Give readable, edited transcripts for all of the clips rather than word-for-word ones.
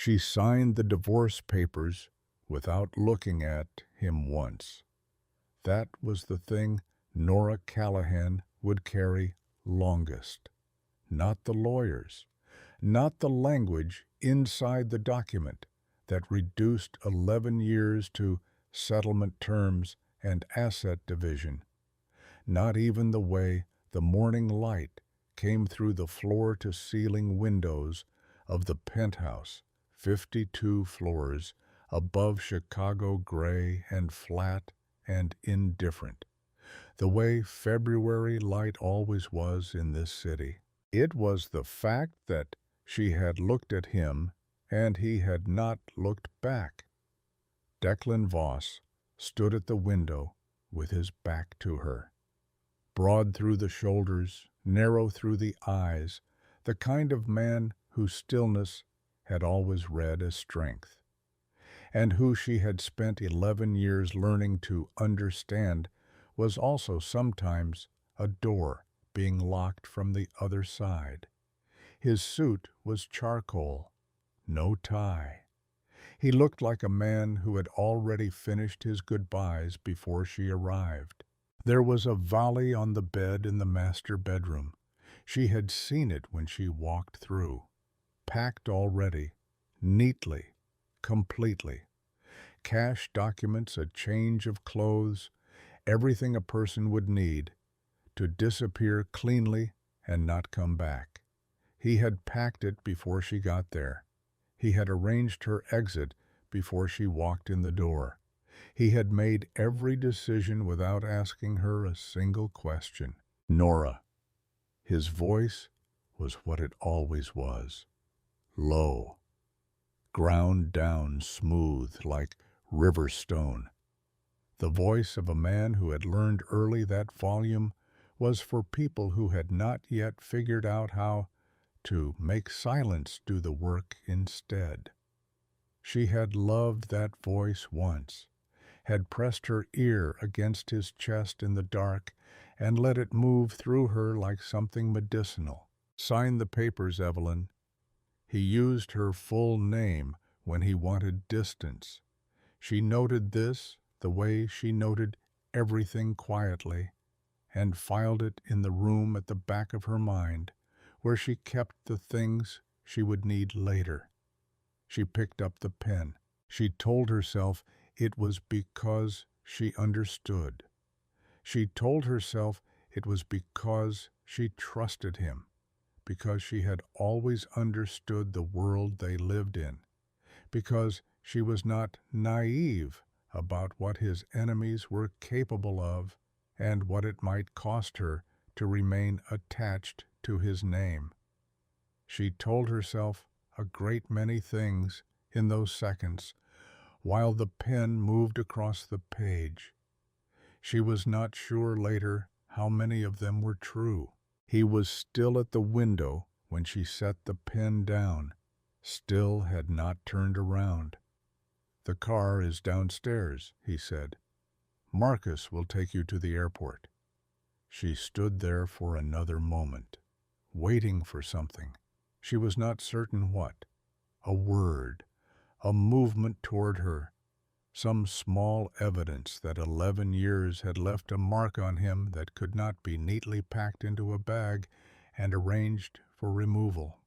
She signed the divorce papers without looking at him once. That was the thing Nora Callahan would carry longest. Not the lawyers, not the language inside the document that reduced 11 years to settlement terms and asset division. Not even the way the morning light came through the floor-to-ceiling windows of the penthouse, 52 floors above Chicago, gray and flat and indifferent, the way February light always was in this city. It was the fact that she had looked at him and he had not looked back. Declan Voss stood at the window with his back to her. Broad through the shoulders, narrow through the eyes, the kind of man whose stillness had always read as strength, and who she had spent 11 years learning to understand was also sometimes a door being locked from the other side. His suit was charcoal, no tie. He looked like a man who had already finished his goodbyes before she arrived. There was a volley on the bed in the master bedroom. She had seen it when she walked through. Packed already, neatly, completely. Cash documents, a change of clothes, everything a person would need to disappear cleanly and not come back. He had packed it before she got there. He had arranged her exit before she walked in the door. He had made every decision without asking her a single question. Nora. His voice was what it always was. Low. Ground down smooth like river stone. The voice of a man who had learned early that volume was for people who had not yet figured out how to make silence do the work instead. She had loved that voice once, had pressed her ear against his chest in the dark and let it move through her like something medicinal. Sign the papers, Evelyn. He used her full name when he wanted distance. She noted this the way she noted everything quietly, and filed it in the room at the back of her mind, where she kept the things she would need later. She picked up the pen. She told herself it was because she understood. She told herself it was because she trusted him, because she had always understood the world they lived in, because she was not naive about what his enemies were capable of and what it might cost her to remain attached to his name. She told herself a great many things in those seconds while the pen moved across the page. She was not sure later how many of them were true. He was still at the window when she set the pen down, still had not turned around. "The car is downstairs," he said. "Marcus will take you to the airport." She stood there for another moment, waiting for something. She was not certain what. A word, a movement toward her, some small evidence that 11 years had left a mark on him that could not be neatly packed into a bag and arranged for removal.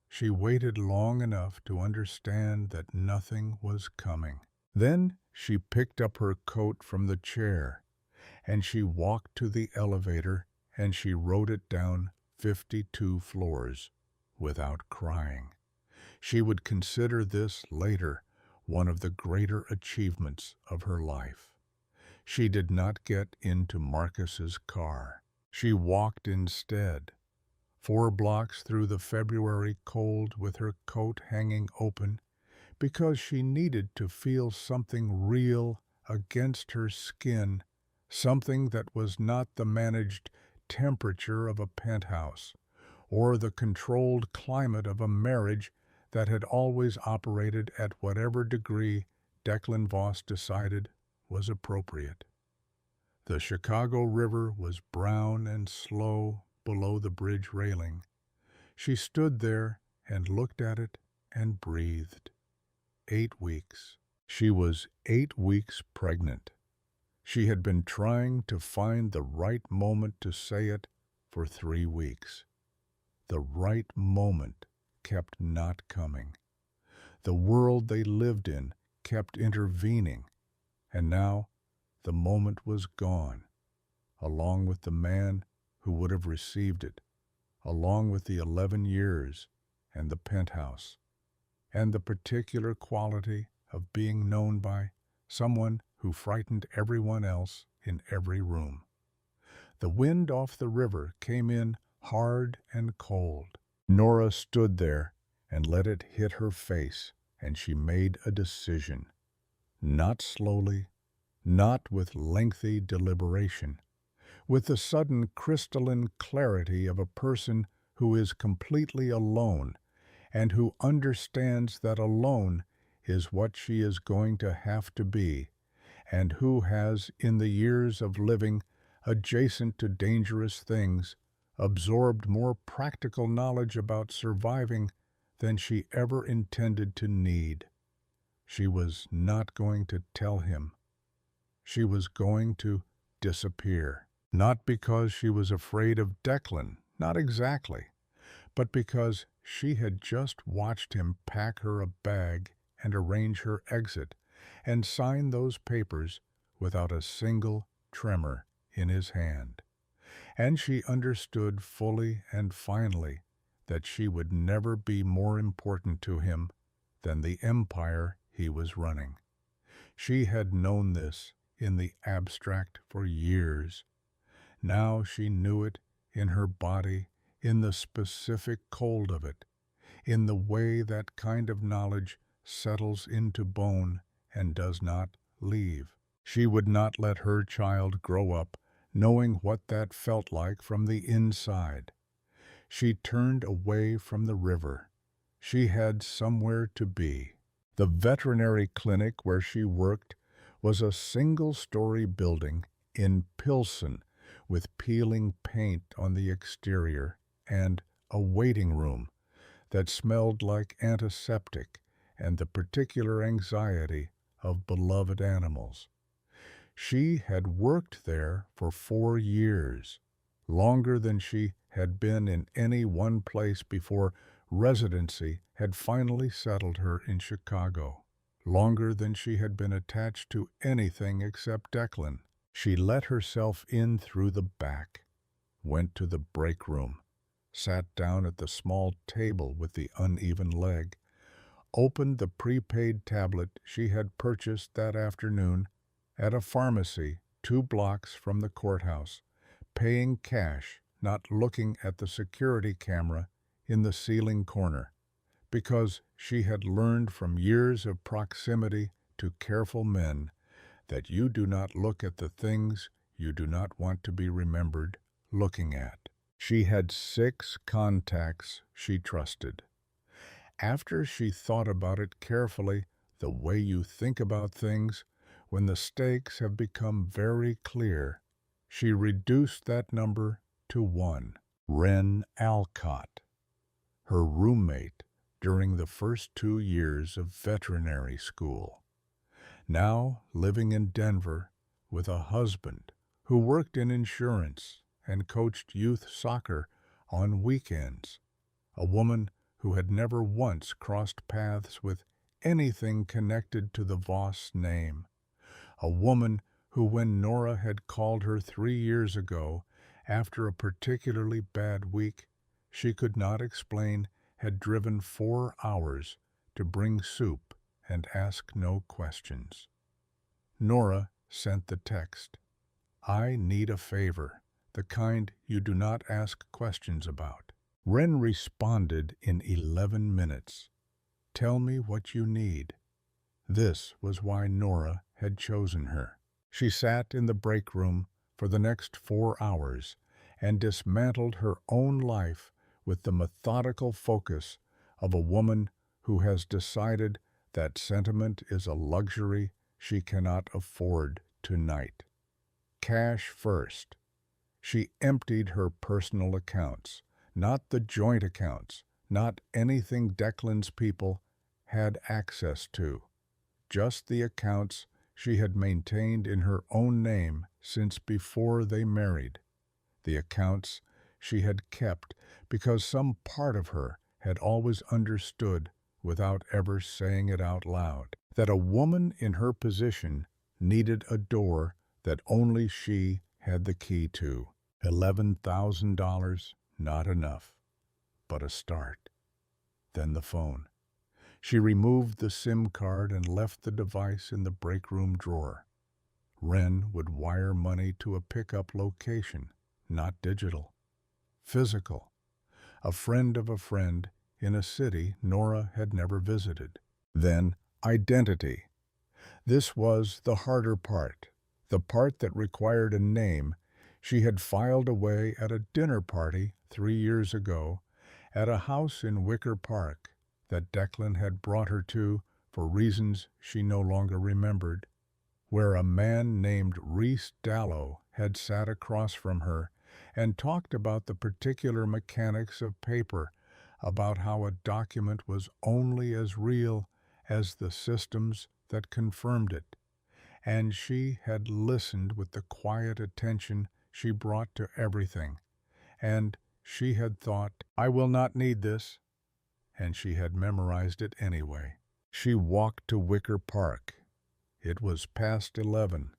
She waited long enough to understand that nothing was coming. Then she picked up her coat from the chair, and she walked to the elevator, and she wrote it down 52 floors without crying. She would consider this later one of the greater achievements of her life. She did not get into Marcus's car. She walked instead, 4 blocks through the February cold with her coat hanging open, because she needed to feel something real against her skin, something that was not the managed temperature of a penthouse, or the controlled climate of a marriage that had always operated at whatever degree Declan Voss decided was appropriate. The Chicago River was brown and slow below the bridge railing. She stood there and looked at it and breathed. 8 weeks. She was 8 weeks pregnant. She had been trying to find the right moment to say it for 3 weeks. The right moment kept not coming. The world they lived in kept intervening, and now the moment was gone, along with the man who would have received it, along with the 11 years and the penthouse, and the particular quality of being known by someone who frightened everyone else in every room. The wind off the river came in hard and cold. Nora stood there and let it hit her face, and she made a decision. Not slowly, not with lengthy deliberation, with the sudden crystalline clarity of a person who is completely alone and who understands that alone is what she is going to have to be, and who has, in the years of living adjacent to dangerous things, absorbed more practical knowledge about surviving than she ever intended to need. She was not going to tell him. She was going to disappear. Not because she was afraid of Declan, not exactly, but because she had just watched him pack her a bag and arrange her exit and sign those papers without a single tremor in his hand. And she understood fully and finally that she would never be more important to him than the empire he was running. She had known this in the abstract for years. Now she knew it in her body, in the specific cold of it, in the way that kind of knowledge settles into bone and does not leave. She would not let her child grow up knowing what that felt like from the inside. She turned away from the river. She had somewhere to be. The veterinary clinic where she worked was a single-story building in Pilsen with peeling paint on the exterior and a waiting room that smelled like antiseptic and the particular anxiety of beloved animals. She had worked there for 4 years, longer than she had been in any one place before residency had finally settled her in Chicago, longer than she had been attached to anything except Declan. She let herself in through the back, went to the break room, sat down at the small table with the uneven leg, opened the prepaid tablet she had purchased that afternoon at a pharmacy 2 blocks from the courthouse, paying cash, not looking at the security camera in the ceiling corner, because she had learned from years of proximity to careful men that you do not look at the things you do not want to be remembered looking at. She had 6 contacts she trusted. After she thought about it carefully, the way you think about things, when the stakes have become very clear, she reduced that number to 1. Wren Alcott, her roommate during the first 2 years of veterinary school. Now living in Denver with a husband who worked in insurance and coached youth soccer on weekends. A woman who had never once crossed paths with anything connected to the Voss name. A woman who, when Nora had called her 3 years ago after a particularly bad week she could not explain, had driven 4 hours to bring soup and ask no questions. Nora sent the text, "I need a favor, the kind you do not ask questions about." Wren responded in 11 minutes. "Tell me what you need." This was why Nora had chosen her. She sat in the break room for the next 4 hours and dismantled her own life with the methodical focus of a woman who has decided that sentiment is a luxury she cannot afford tonight. Cash first. She emptied her personal accounts, not the joint accounts, not anything Declan's people had access to, just the accounts she had maintained in her own name since before they married, the accounts she had kept because some part of her had always understood without ever saying it out loud, that a woman in her position needed a door that only she had the key to. $11,000, not enough, but a start. Then the phone. She removed the SIM card and left the device in the break room drawer. Wren would wire money to a pickup location, not digital. Physical. A friend of a friend in a city Nora had never visited. Then identity. This was the harder part, the part that required a name she had filed away at a dinner party 3 years ago at a house in Wicker Park that Declan had brought her to for reasons she no longer remembered, where a man named Rhys Dallow had sat across from her and talked about the particular mechanics of paper, about how a document was only as real as the systems that confirmed it. And she had listened with the quiet attention she brought to everything, and she had thought, I will not need this, and she had memorized it anyway. She walked to Wicker Park. It was past 11.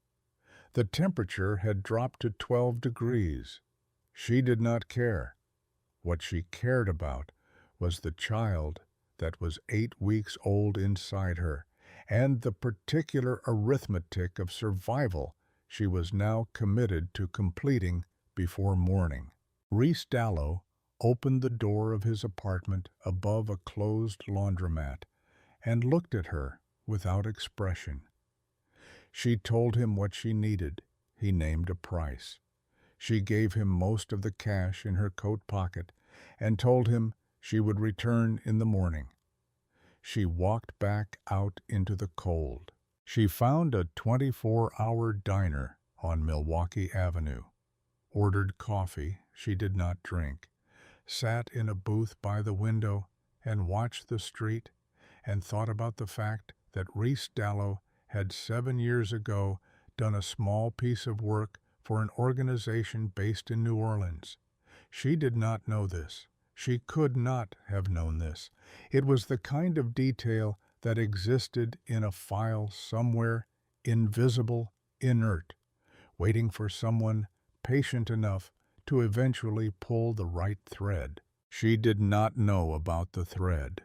The temperature had dropped to 12 degrees. She did not care. What she cared about was the child that was 8 weeks old inside her, and the particular arithmetic of survival she was now committed to completing before morning. Rhys Dallow opened the door of his apartment above a closed laundromat and looked at her without expression. She told him what she needed. He named a price. She gave him most of the cash in her coat pocket and told him she would return in the morning. She walked back out into the cold. She found a 24-hour diner on Milwaukee Avenue, ordered coffee she did not drink, sat in a booth by the window and watched the street and thought about the fact that Rhys Dallow had 7 years ago done a small piece of work for an organization based in New Orleans. She did not know this. She could not have known this. It was the kind of detail that existed in a file somewhere, invisible, inert, waiting for someone patient enough to eventually pull the right thread. She did not know about the thread.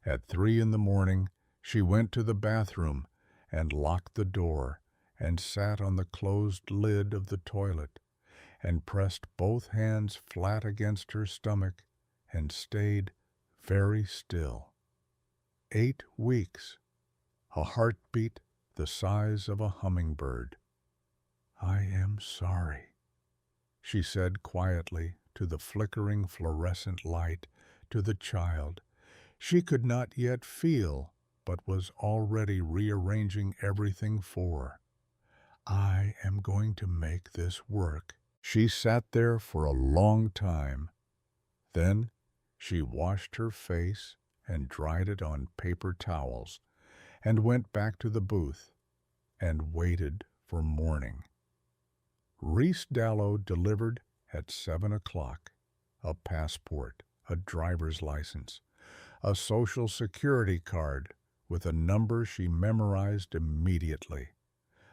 At 3 in the morning, she went to the bathroom and locked the door and sat on the closed lid of the toilet and pressed both hands flat against her stomach and stayed very still. 8 weeks, a heartbeat the size of a hummingbird. I am sorry, she said quietly to the flickering fluorescent light, to the child she could not yet feel but was already rearranging everything for. I am going to make this work. She sat there for a long time. Then she washed her face and dried it on paper towels and went back to the booth and waited for morning. Rhys Dallow delivered at 7 o'clock a passport, a driver's license, a social security card with a number she memorized immediately,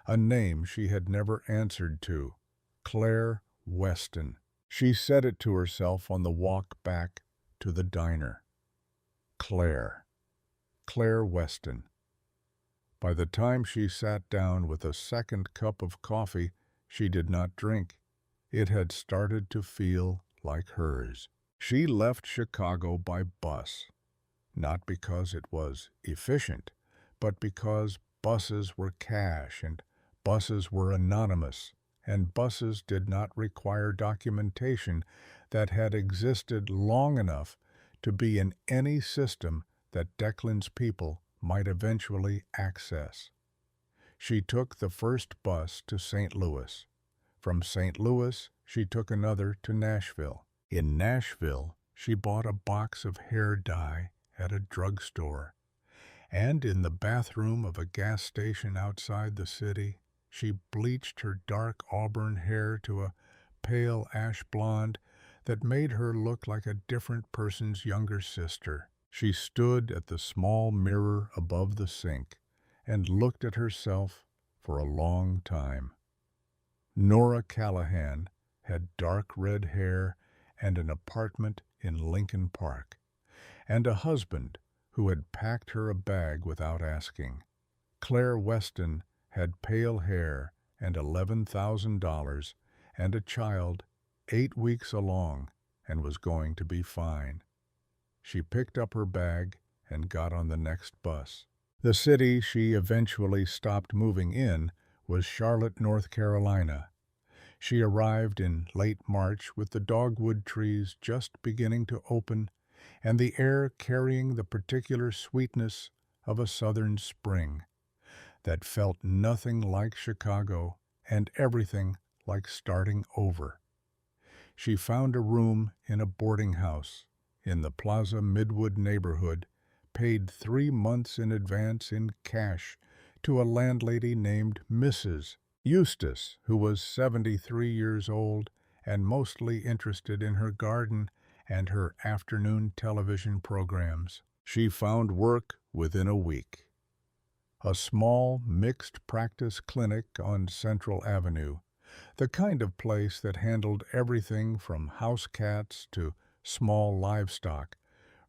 a name she had never answered to, Claire Weston. She said it to herself on the walk back to the diner. Claire Weston. By the time she sat down with a second cup of coffee she did not drink, it had started to feel like hers. She left Chicago by bus, not because it was efficient, but because buses were cash and buses were anonymous, and buses did not require documentation that had existed long enough to be in any system that Declan's people might eventually access. She took the first bus to St. Louis. From St. Louis, she took another to Nashville. In Nashville, she bought a box of hair dye at a drugstore And in the bathroom of a gas station outside the city, she bleached her dark auburn hair to a pale ash blonde that made her look like a different person's younger sister. She stood at the small mirror above the sink and looked at herself for a long time. Nora Callahan had dark red hair and an apartment in Lincoln Park, and a husband who had packed her a bag without asking. Claire Weston had pale hair and $11,000 and a child 8 weeks along and was going to be fine. She picked up her bag and got on the next bus. The city she eventually stopped moving in was Charlotte, North Carolina. She arrived in late March with the dogwood trees just beginning to open and the air carrying the particular sweetness of a southern spring that felt nothing like Chicago and everything like starting over. She found a room in a boarding house in the Plaza Midwood neighborhood, paid 3 months in advance in cash to a landlady named Mrs. Eustace, who was 73 years old and mostly interested in her garden and her afternoon television programs. She found work within a week. A small mixed practice clinic on Central Avenue, the kind of place that handled everything from house cats to small livestock,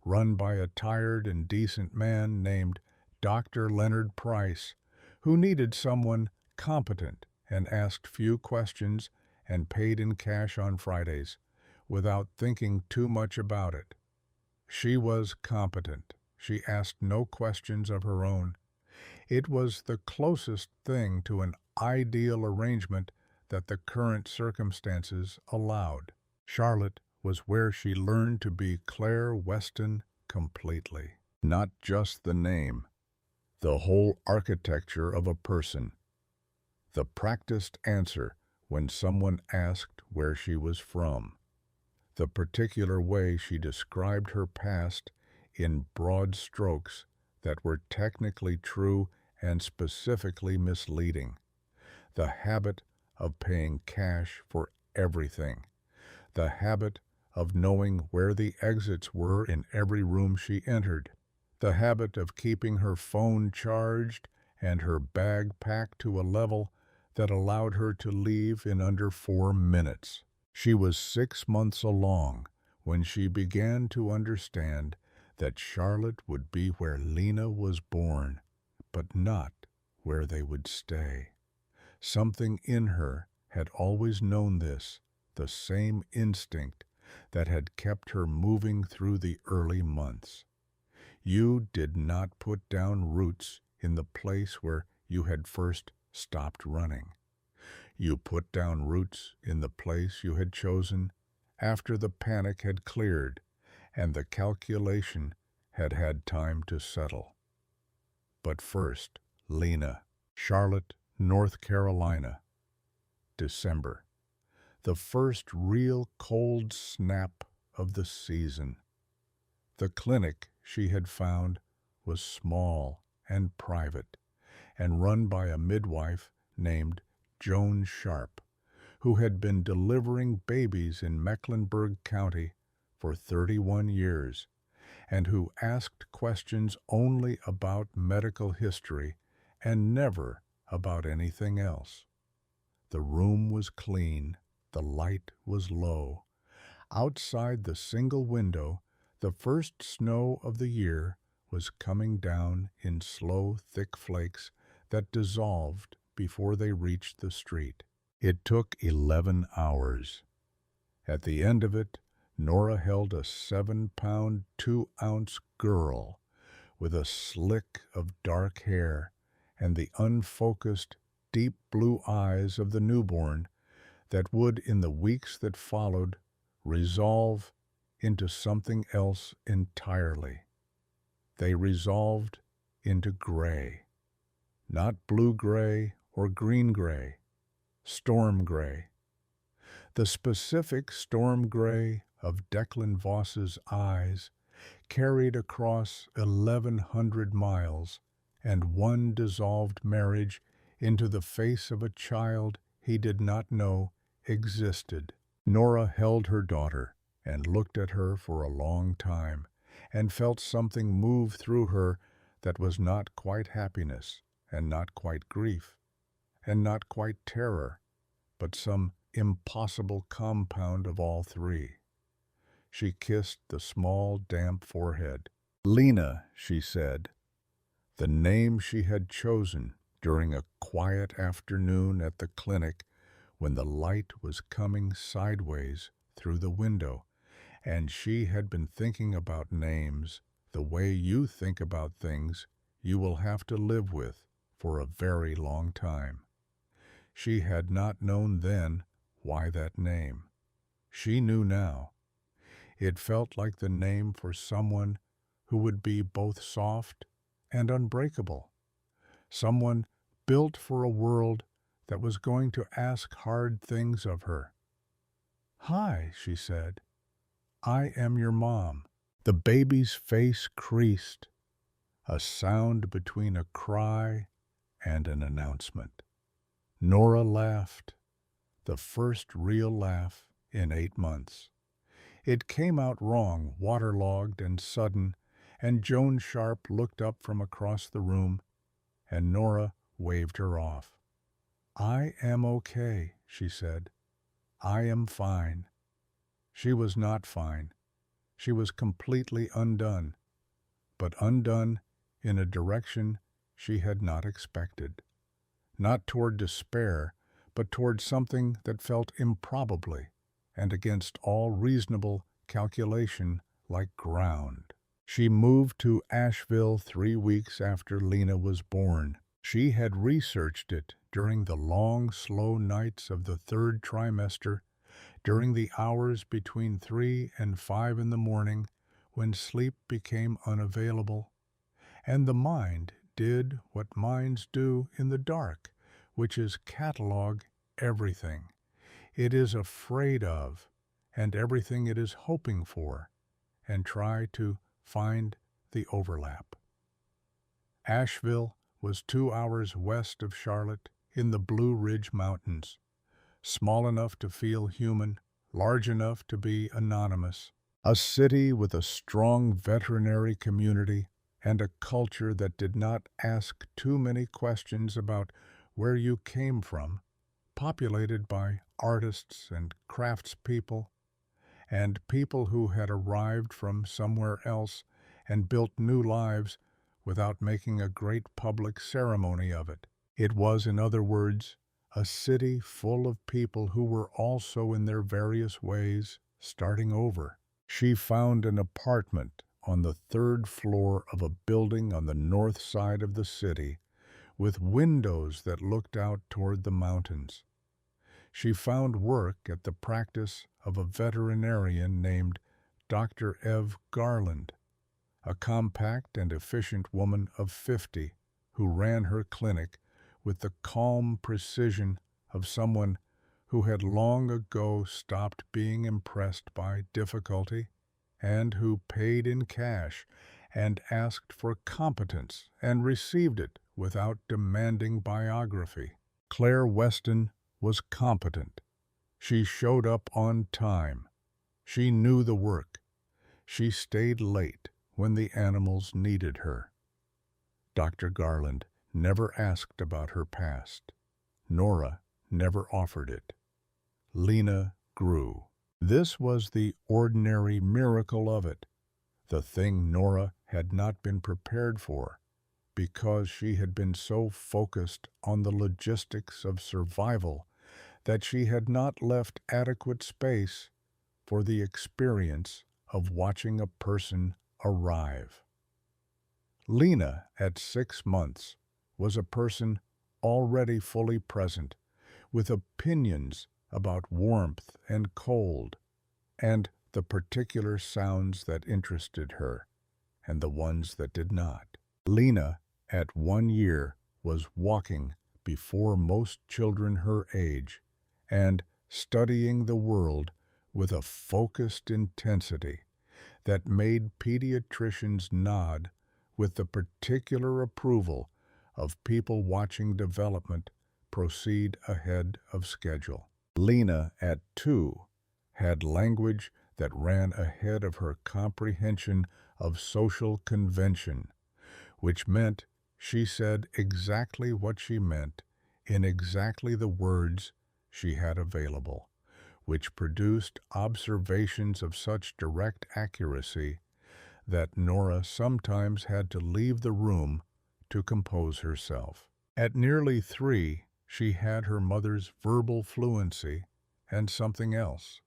run by a tired and decent man named Dr. Leonard Price, who needed someone competent and asked few questions and paid in cash on Fridays, without thinking too much about it. She was competent. She asked no questions of her own. It was the closest thing to an ideal arrangement that the current circumstances allowed. Charlotte was where she learned to be Claire Weston completely. Not just the name, the whole architecture of a person. The practiced answer when someone asked where she was from. The particular way she described her past in broad strokes that were technically true and specifically misleading. The habit of paying cash for everything. The habit of knowing where the exits were in every room she entered. The habit of keeping her phone charged and her bag packed to a level that allowed her to leave in under 4 minutes. She was 6 months along when she began to understand that Charlotte would be where Lena was born, but not where they would stay. Something in her had always known this, the same instinct that had kept her moving through the early months. You did not put down roots in the place where you had first stopped running. You put down roots in the place you had chosen after the panic had cleared and the calculation had had time to settle. But first, Lena, Charlotte, North Carolina, December. The first real cold snap of the season. The clinic she had found was small and private and run by a midwife named Joan Sharp, who had been delivering babies in Mecklenburg County for 31 years and who asked questions only about medical history and never about anything else. The room was clean, the light was low. Outside the single window, the first snow of the year was coming down in slow, thick flakes that dissolved before they reached the street. It took 11 hours. At the end of it, Nora held a 7-pound, 2-ounce girl with a slick of dark hair and the unfocused, deep blue eyes of the newborn that would, in the weeks that followed, resolve into something else entirely. They resolved into gray. Not blue-gray or green-gray, storm gray. The specific storm gray of Declan Voss's eyes carried across 1,100 miles and one dissolved marriage into the face of a child he did not know existed. Nora held her daughter and looked at her for a long time and felt something move through her that was not quite happiness and not quite grief and not quite terror, but some impossible compound of all three. She kissed the small, damp forehead. "Lena," she said, the name she had chosen during a quiet afternoon at the clinic when the light was coming sideways through the window, and she had been thinking about names the way you think about things you will have to live with for a very long time. She had not known then why that name. She knew now. It felt like the name for someone who would be both soft and unbreakable, someone built for a world that was going to ask hard things of her. "Hi," she said. "I am your mom." The baby's face creased, a sound between a cry and an announcement. Nora laughed, the first real laugh in 8 months. It came out wrong, waterlogged and sudden, and Joan Sharp looked up from across the room, and Nora waved her off. "I am okay," she said. "I am fine." She was not fine. She was completely undone, but undone in a direction she had not expected. Not toward despair, but toward something that felt improbably and against all reasonable calculation like ground. She moved to Asheville 3 weeks after Lena was born. She had researched it during the long, slow nights of the 3rd trimester, during the hours between 3 and 5 in the morning when sleep became unavailable, and the mind did what minds do in the dark, which is catalog everything it is afraid of and everything it is hoping for, and try to find the overlap. Asheville was 2 hours west of Charlotte in the Blue Ridge Mountains, small enough to feel human, large enough to be anonymous, a city with a strong veterinary community and a culture that did not ask too many questions about where you came from, populated by artists and craftspeople, and people who had arrived from somewhere else and built new lives without making a great public ceremony of it. It was, in other words, a city full of people who were also in their various ways starting over. She found an apartment on the 3rd floor of a building on the north side of the city with windows that looked out toward the mountains. She found work at the practice of a veterinarian named Dr. Ev Garland, a compact and efficient woman of 50 who ran her clinic with the calm precision of someone who had long ago stopped being impressed by difficulty and who paid in cash and asked for competence and received it without demanding biography. Claire Weston was competent. She showed up on time. She knew the work. She stayed late when the animals needed her. Dr. Garland never asked about her past. Nora never offered it. Lena grew. This was the ordinary miracle of it, the thing Nora had not been prepared for, because she had been so focused on the logistics of survival that she had not left adequate space for the experience of watching a person arrive. Lena, at 6 months, was a person already fully present, with opinions about warmth and cold, and the particular sounds that interested her, and the ones that did not. Lena, at 1 year, was walking before most children her age, and studying the world with a focused intensity that made pediatricians nod with the particular approval of people watching development proceed ahead of schedule. Lena, at 2, had language that ran ahead of her comprehension of social convention, which meant she said exactly what she meant in exactly the words she had available, which produced observations of such direct accuracy that Nora sometimes had to leave the room to compose herself. At nearly 3, she had her mother's verbal fluency and something else,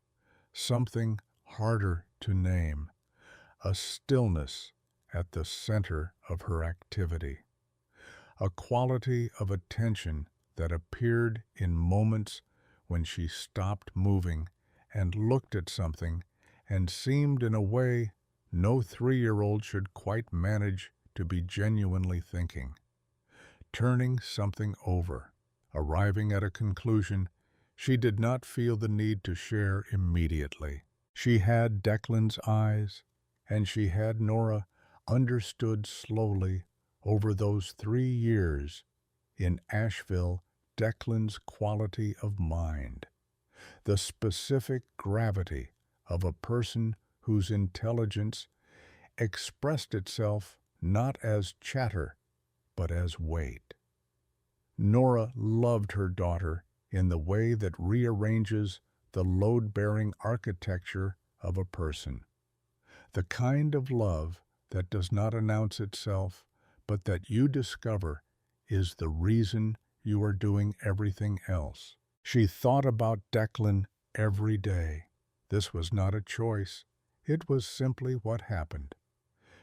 something harder to name, a stillness at the center of her activity, a quality of attention that appeared in moments when she stopped moving and looked at something and seemed in a way no 3-year-old should quite manage to be genuinely thinking. Turning something over, arriving at a conclusion she did not feel the need to share immediately. She had Declan's eyes, and she had Nora understood slowly over those 3 years in Asheville Declan's quality of mind, the specific gravity of a person whose intelligence expressed itself not as chatter but as weight. Nora loved her daughter in the way that rearranges the load-bearing architecture of a person, the kind of love that does not announce itself, but that you discover is the reason you are doing everything else. She thought about Declan every day. This was not a choice. It was simply what happened.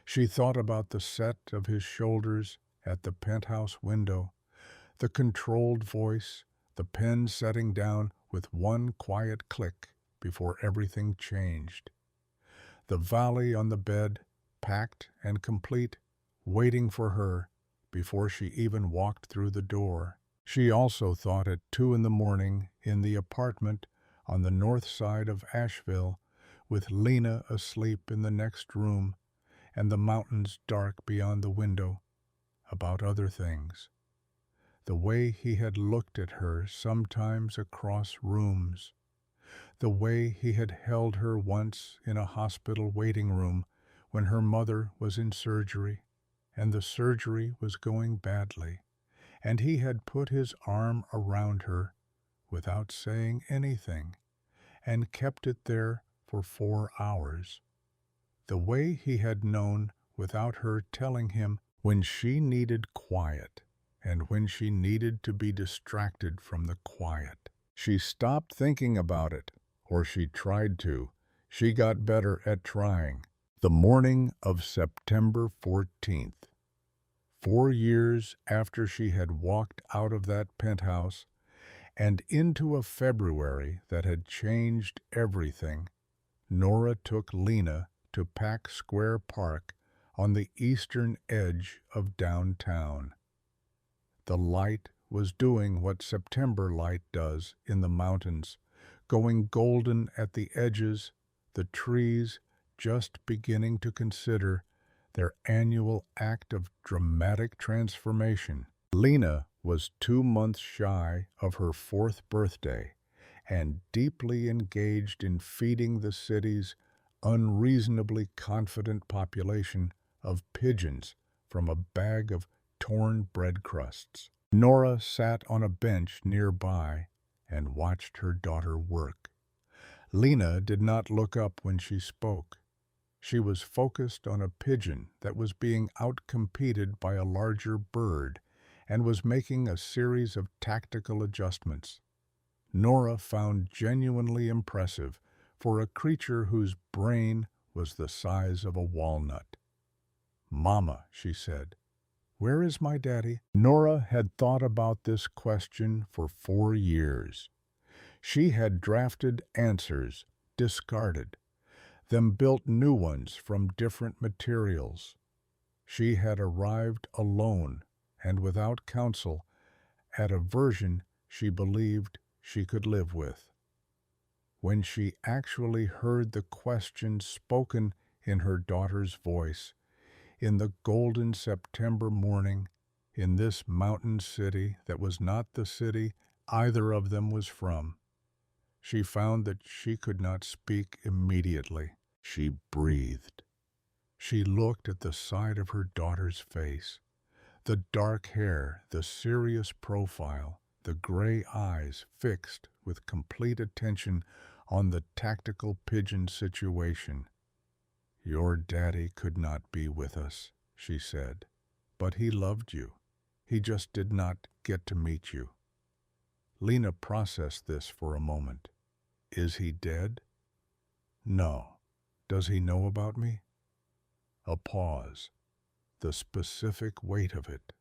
She thought about the set of his shoulders at the penthouse window, the controlled voice, the pen setting down with one quiet click before everything changed. The valley on the bed, packed and complete, waiting for her before she even walked through the door. She also thought at 2 in the morning in the apartment on the north side of Asheville, with Lena asleep in the next room and the mountains dark beyond the window, about other things. The way he had looked at her sometimes across rooms, the way he had held her once in a hospital waiting room when her mother was in surgery and the surgery was going badly, and he had put his arm around her without saying anything and kept it there for 4 hours. The way he had known without her telling him when she needed quiet and when she needed to be distracted from the quiet. She stopped thinking about it, or she tried to. She got better at trying. The morning of September 14th, 4 years after she had walked out of that penthouse and into a February that had changed everything, Nora took Lena to Pack Square Park on the eastern edge of downtown. The light was doing what September light does in the mountains, going golden at the edges, the trees just beginning to consider their annual act of dramatic transformation. Lena was 2 months shy of her 4th birthday and deeply engaged in feeding the city's unreasonably confident population of pigeons from a bag of torn bread crusts. Nora sat on a bench nearby and watched her daughter work. Lena did not look up when she spoke. She was focused on a pigeon that was being outcompeted by a larger bird and was making a series of tactical adjustments. Nora found genuinely impressive for a creature whose brain was the size of a walnut. "Mama," she said, "where is my daddy?" Nora had thought about this question for 4 years. She had drafted answers, discarded, then built new ones from different materials. She had arrived alone and without counsel at a version she believed she could live with. When she actually heard the question spoken in her daughter's voice, in the golden September morning, in this mountain city that was not the city either of them was from. She found that she could not speak immediately. She breathed. She looked at the side of her daughter's face. The dark hair, the serious profile, the gray eyes fixed with complete attention on the tactical pigeon situation. "Your daddy could not be with us," she said, "but he loved you. He just did not get to meet you." Lena processed this for a moment. Is he dead? No. Does he know about me? A pause. The specific weight of it.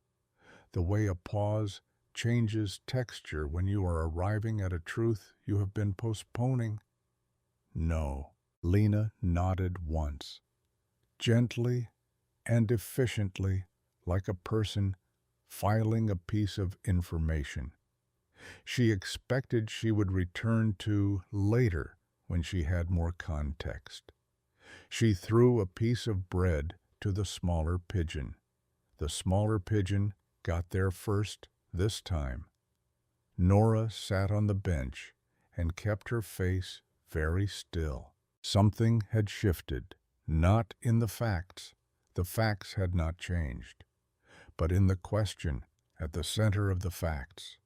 The way a pause changes texture when you are arriving at a truth you have been postponing. No. Lena nodded once, gently and efficiently, like a person filing a piece of information. She expected she would return to later when she had more context. She threw a piece of bread to the smaller pigeon. The smaller pigeon got there first this time. Nora sat on the bench and kept her face very still. Something had shifted, not in the facts. The facts had not changed, but in the question at the center of the facts.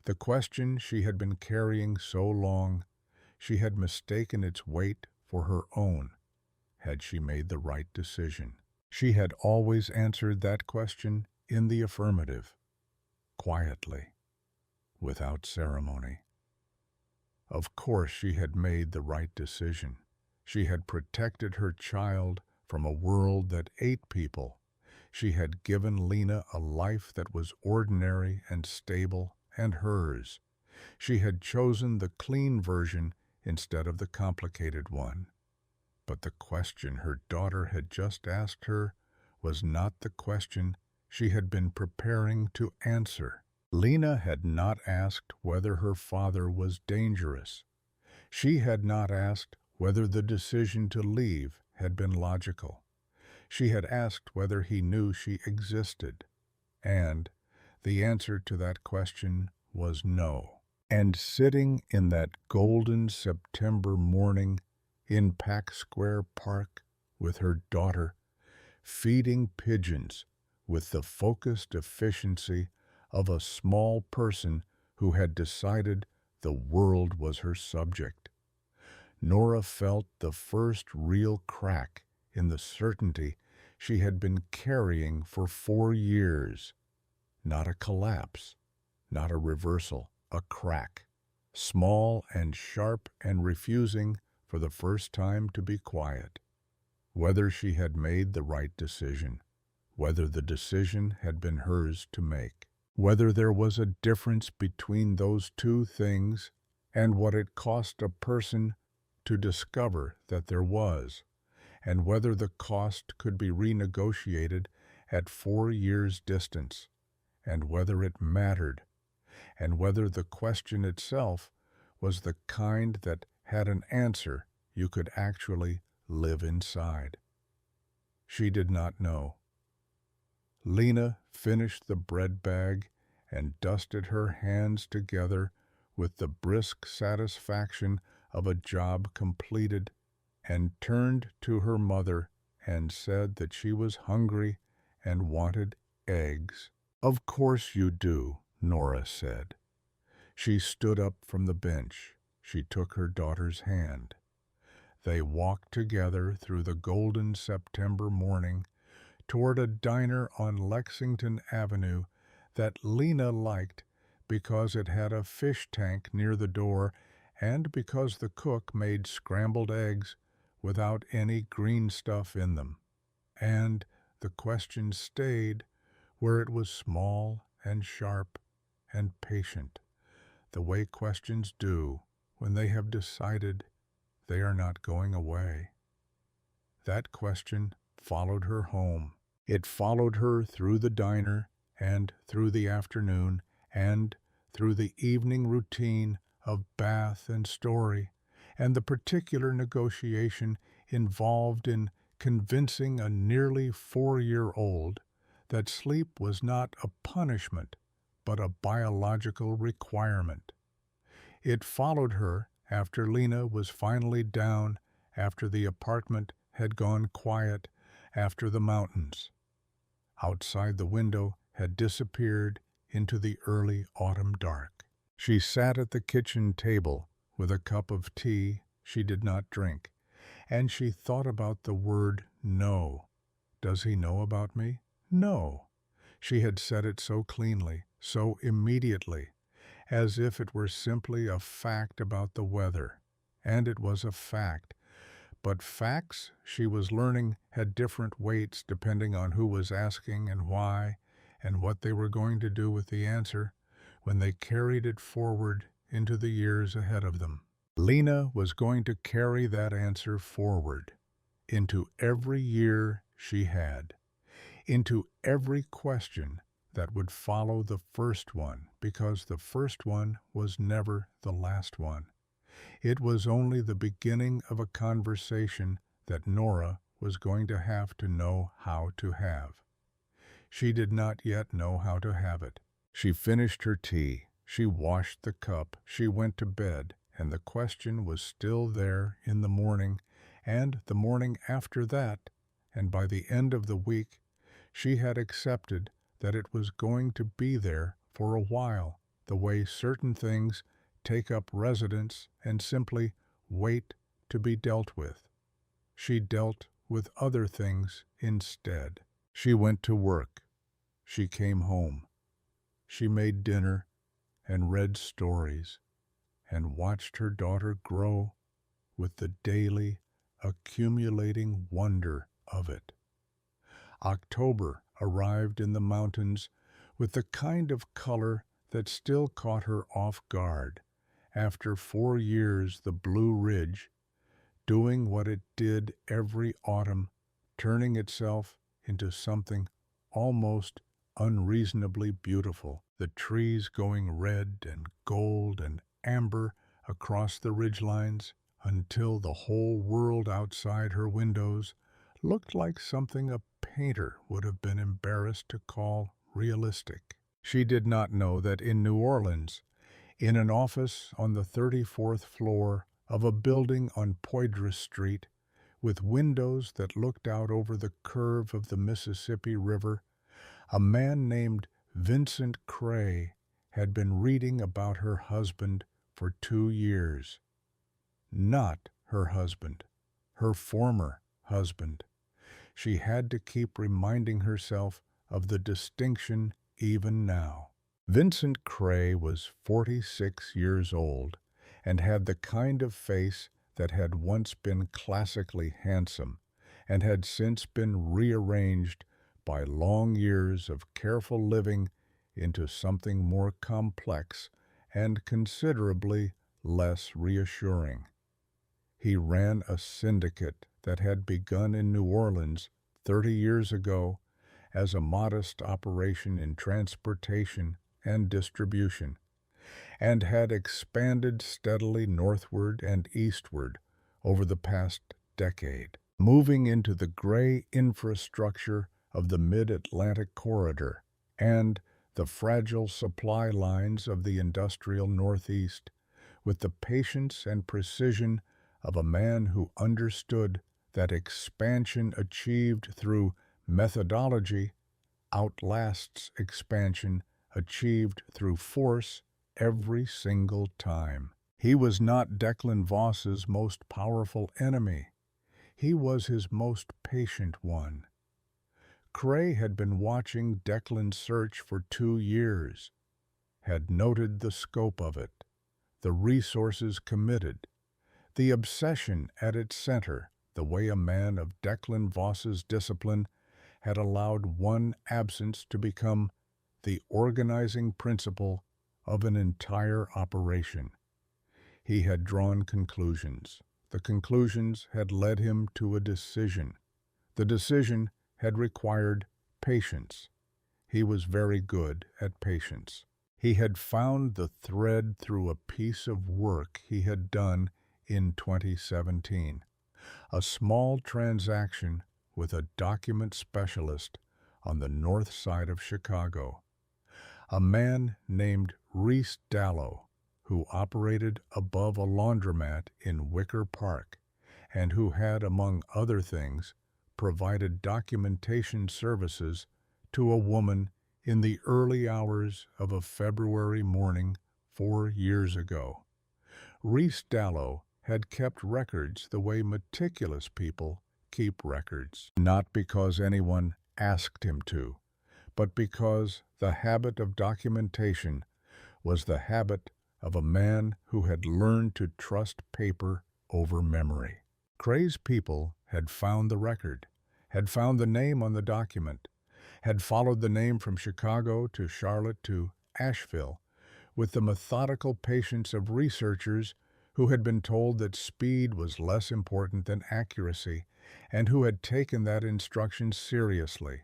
The question she had been carrying so long, she had mistaken its weight for her own. Had she made the right decision? She had always answered that question in the affirmative, quietly, without ceremony. Of course she had made the right decision. She had protected her child from a world that ate people. She had given Lena a life that was ordinary and stable and hers. She had chosen the clean version instead of the complicated one. But the question her daughter had just asked her was not the question she had been preparing to answer. Lena had not asked whether her father was dangerous. She had not asked whether the decision to leave had been logical. She had asked whether he knew she existed. And the answer to that question was no. And sitting in that golden September morning in Pack Square Park with her daughter, feeding pigeons with the focused efficiency of a small person who had decided the world was her subject, Nora felt the first real crack in the certainty she had been carrying for 4 years. Not a collapse, not a reversal, a crack, small and sharp and refusing for the first time to be quiet. Whether she had made the right decision, whether the decision had been hers to make, whether there was a difference between those two things and what it cost a person to discover that there was, and whether the cost could be renegotiated at 4 years' distance, and whether it mattered, and whether the question itself was the kind that had an answer you could actually live inside. She did not know. Lena finished the bread bag and dusted her hands together with the brisk satisfaction of a job completed, and turned to her mother and said that she was hungry and wanted eggs. "Of course you do," Nora said. She stood up from the bench. She took her daughter's hand. They walked together through the golden September morning toward a diner on Lexington Avenue that Lena liked because it had a fish tank near the door and because the cook made scrambled eggs without any green stuff in them. And the question stayed where it was small and sharp and patient, the way questions do when they have decided they are not going away. That question followed her home. It followed her through the diner and through the afternoon and through the evening routine of bath and story, and the particular negotiation involved in convincing a nearly 4-year-old that sleep was not a punishment, but a biological requirement. It followed her after Lena was finally down, after the apartment had gone quiet, after the mountains outside the window had disappeared into the early autumn dark. She sat at the kitchen table with a cup of tea she did not drink, and she thought about the word no. Does he know about me? No. She had said it so cleanly, so immediately, as if it were simply a fact about the weather. And it was a fact. But facts, she was learning, had different weights depending on who was asking and why, and what they were going to do with the answer when they carried it forward into the years ahead of them. Lena was going to carry that answer forward into every year she had, into every question that would follow the first one, because the first one was never the last one. It was only the beginning of a conversation that Nora was going to have to know how to have. She did not yet know how to have it. She finished her tea, she washed the cup, she went to bed, and the question was still there in the morning, and the morning after that, and by the end of the week, she had accepted that it was going to be there for a while, the way certain things take up residence and simply wait to be dealt with. She dealt with other things instead. She went to work. She came home. She made dinner and read stories and watched her daughter grow with the daily, accumulating wonder of it. October arrived in the mountains with the kind of color that still caught her off guard. After 4 years, the Blue Ridge, doing what it did every autumn, turning itself into something almost unreasonably beautiful, the trees going red and gold and amber across the ridgelines, until the whole world outside her windows looked like something a painter would have been embarrassed to call realistic. She did not know that in New Orleans, in an office on the 34th floor of a building on Poydras Street, with windows that looked out over the curve of the Mississippi River, a man named Vincent Cray had been reading about her husband for 2 years. Not her husband, her former husband. She had to keep reminding herself of the distinction even now. Vincent Cray was 46 years old and had the kind of face that had once been classically handsome and had since been rearranged by long years of careful living into something more complex and considerably less reassuring. He ran a syndicate that had begun in New Orleans 30 years ago as a modest operation in transportation and distribution, and had expanded steadily northward and eastward over the past decade, moving into the gray infrastructure of the Mid-Atlantic Corridor and the fragile supply lines of the industrial Northeast, with the patience and precision of a man who understood that expansion achieved through methodology outlasts expansion achieved through force every single time. He was not Declan Voss's most powerful enemy. He was his most patient one. Cray had been watching Declan's search for 2 years, had noted the scope of it, the resources committed, the obsession at its center, the way a man of Declan Voss's discipline had allowed one absence to become the organizing principle of an entire operation. He had drawn conclusions. The conclusions had led him to a decision. The decision had required patience. He was very good at patience. He had found the thread through a piece of work he had done in 2017, a small transaction with a document specialist on the north side of Chicago, a man named Reese Dallow, who operated above a laundromat in Wicker Park and who had, among other things, provided documentation services to a woman in the early hours of a February morning 4 years ago. Reese Dallow had kept records the way meticulous people keep records, not because anyone asked him to, but because the habit of documentation was the habit of a man who had learned to trust paper over memory. Cray's people had found the record, had found the name on the document, had followed the name from Chicago to Charlotte to Asheville, with the methodical patience of researchers who had been told that speed was less important than accuracy and who had taken that instruction seriously.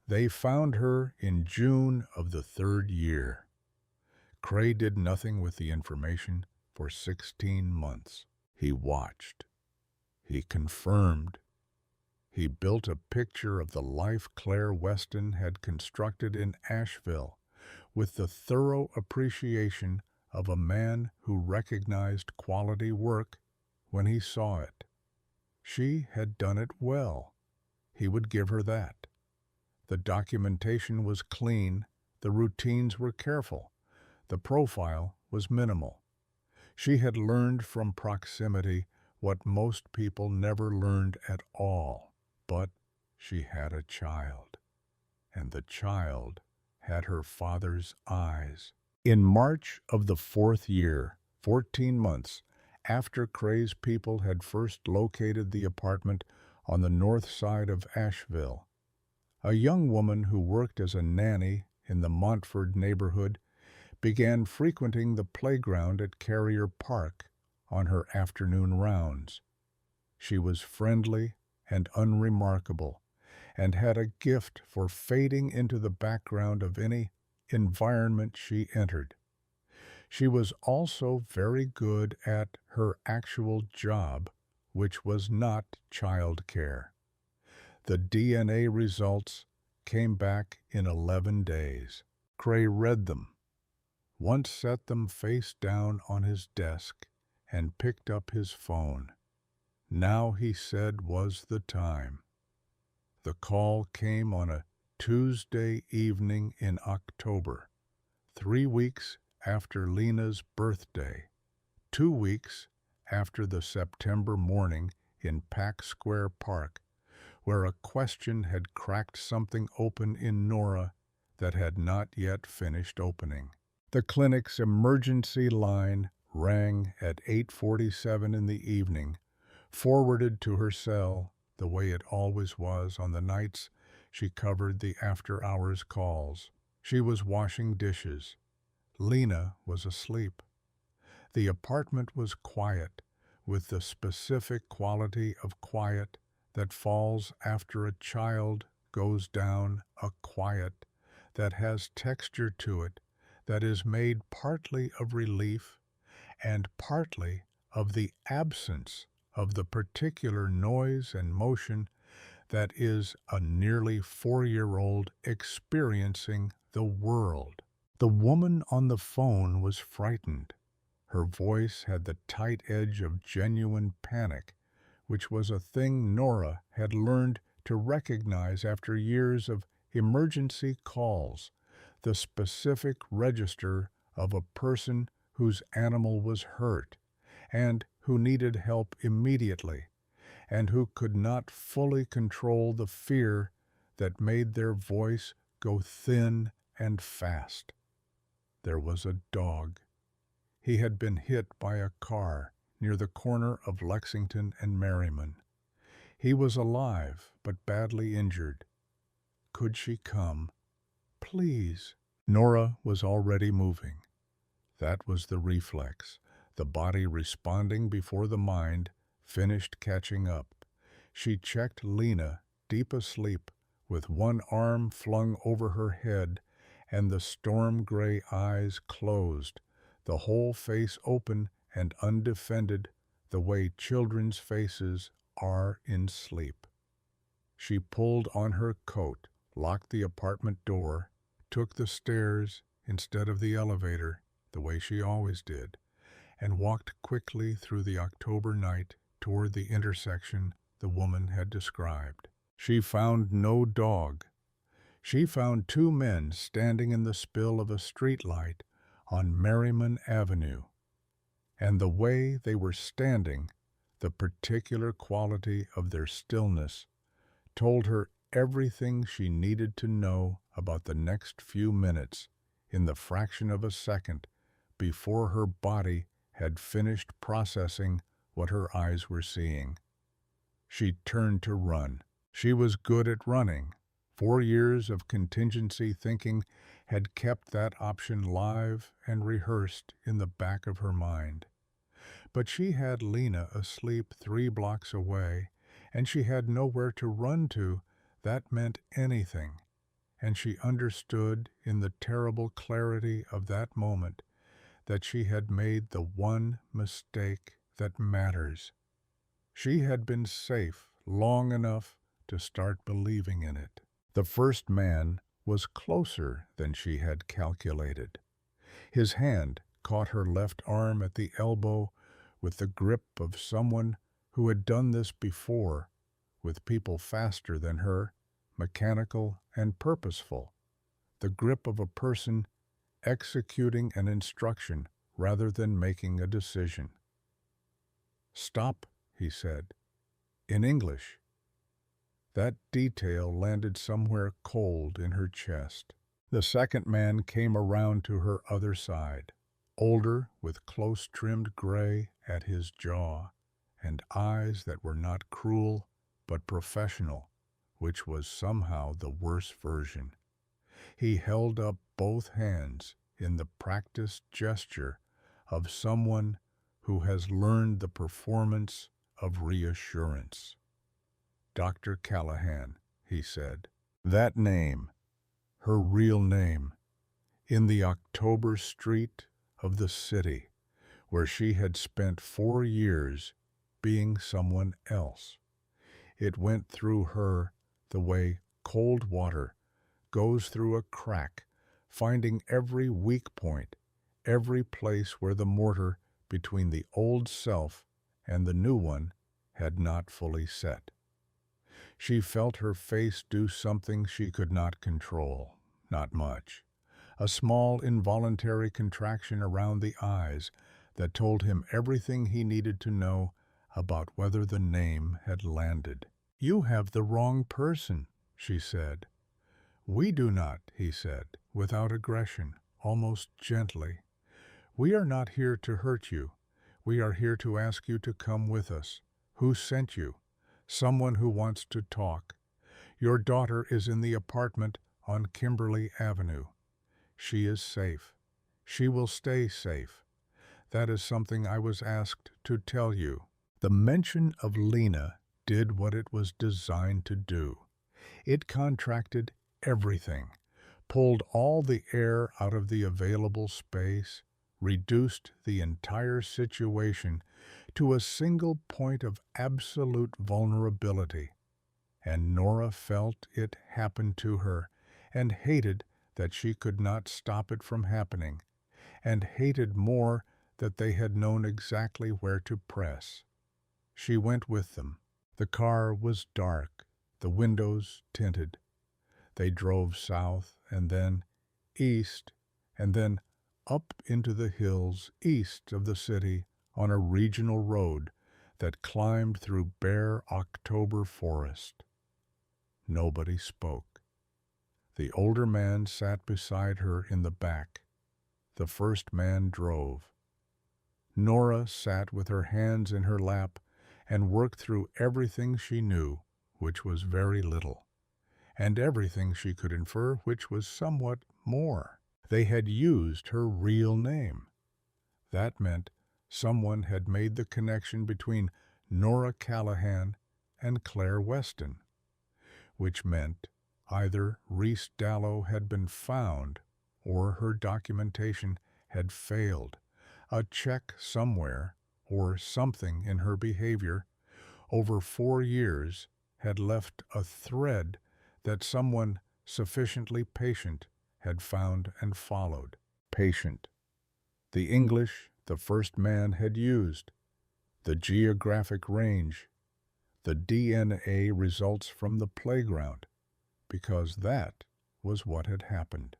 They found her in June of the 3rd year. Cray did nothing with the information for 16 months. He watched. He confirmed. He built a picture of the life Claire Weston had constructed in Asheville with the thorough appreciation of a man who recognized quality work when he saw it. She had done it well. He would give her that. The documentation was clean, the routines were careful, the profile was minimal. She had learned from proximity what most people never learned at all, but she had a child, and the child had her father's eyes. In March of the 4th year, 14 months after Cray's people had first located the apartment on the north side of Asheville, a young woman who worked as a nanny in the Montford neighborhood began frequenting the playground at Carrier Park on her afternoon rounds. She was friendly and unremarkable, and had a gift for fading into the background of any environment she entered. She was also very good at her actual job, which was not child care. The DNA results came back in 11 days. Cray read them, once set them face down on his desk, and picked up his phone. Now, he said, was the time. The call came on a Tuesday evening in October, 3 weeks after Lena's birthday, 2 weeks after the September morning in Pack Square Park, where a question had cracked something open in Nora that had not yet finished opening. The clinic's emergency line rang at 8:47 in the evening, forwarded to her cell the way it always was on the nights she covered the after-hours calls. She was washing dishes. Lena was asleep. The apartment was quiet, with the specific quality of quiet that falls after a child goes down, a quiet that has texture to it, that is made partly of relief and partly of the absence of the particular noise and motion that is a nearly 4-year-old experiencing the world. The woman on the phone was frightened. Her voice had the tight edge of genuine panic, which was a thing Nora had learned to recognize after years of emergency calls, the specific register of a person whose animal was hurt and who needed help immediately, and who could not fully control the fear that made their voice go thin and fast. There was a dog. He had been hit by a car near the corner of Lexington and Merriman. He was alive, but badly injured. Could she come? Please. Nora was already moving. That was the reflex, the body responding before the mind finished catching up. She checked Lena, deep asleep, with one arm flung over her head and the storm-gray eyes closed, the whole face open and undefended, the way children's faces are in sleep. She pulled on her coat, locked the apartment door, took the stairs instead of the elevator, the way she always did, and walked quickly through the October night toward the intersection the woman had described. She found no dog. She found two men standing in the spill of a streetlight on Merriman Avenue, and the way they were standing, the particular quality of their stillness, told her everything she needed to know about the next few minutes in the fraction of a second before her body had finished processing what her eyes were seeing. She turned to run. She was good at running. 4 years of contingency thinking had kept that option live and rehearsed in the back of her mind. But she had Lena asleep 3 blocks away, and she had nowhere to run to that meant anything, and she understood in the terrible clarity of that moment that she had made the one mistake that matters. She had been safe long enough to start believing in it. The first man was closer than she had calculated. His hand caught her left arm at the elbow with the grip of someone who had done this before, with people faster than her, mechanical and purposeful, the grip of a person executing an instruction rather than making a decision. "Stop," he said, in English. That detail landed somewhere cold in her chest. The second man came around to her other side, older, with close-trimmed gray at his jaw, and eyes that were not cruel but professional, which was somehow the worse version. He held up both hands in the practiced gesture of someone who has learned the performance of reassurance. "Dr. Callahan," he said. That name, her real name, in the October street of the city where she had spent 4 years being someone else. It went through her the way cold water goes through a crack, finding every weak point, every place where the mortar between the old self and the new one had not fully set. She felt her face do something she could not control, not much. A small involuntary contraction around the eyes that told him everything he needed to know about whether the name had landed. "You have the wrong person," she said. "We do not," he said, without aggression, almost gently. "We are not here to hurt you. We are here to ask you to come with us. Who sent you? Someone who wants to talk. Your daughter is in the apartment on Kimberly Avenue. She is safe. She will stay safe. That is something I was asked to tell you." The mention of Lena did what it was designed to do. It contracted everything, pulled all the air out of the available space, reduced the entire situation to a single point of absolute vulnerability. And Nora felt it happen to her, and hated that she could not stop it from happening, and hated more that they had known exactly where to press. She went with them. The car was dark, the windows tinted. They drove south and then east and then up into the hills east of the city on a regional road that climbed through bare October forest. Nobody spoke. The older man sat beside her in the back. The first man drove. Nora sat with her hands in her lap and worked through everything she knew, which was very little, and everything she could infer, which was somewhat more. They had used her real name. That meant someone had made the connection between Nora Callahan and Claire Weston, which meant either Reese Dallow had been found or her documentation had failed. A check somewhere, or something in her behavior, over 4 years had left a thread that someone sufficiently patient had found and followed. Patient. The English the first man had used, the geographic range, the DNA results from the playground, because that was what had happened.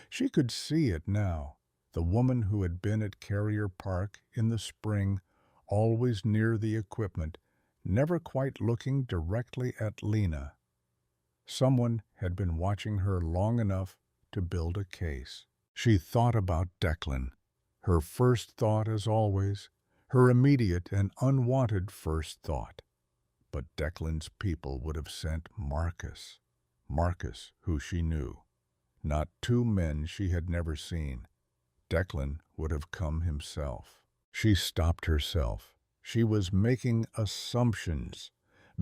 She could see it now, the woman who had been at Carrier Park in the spring, always near the equipment, never quite looking directly at Lena. Someone had been watching her long enough to build a case. She thought about Declan. Her first thought, as always, her immediate and unwanted first thought. But Declan's people would have sent Marcus. Marcus, who she knew. Not two men she had never seen. Declan would have come himself. She stopped herself. She was making assumptions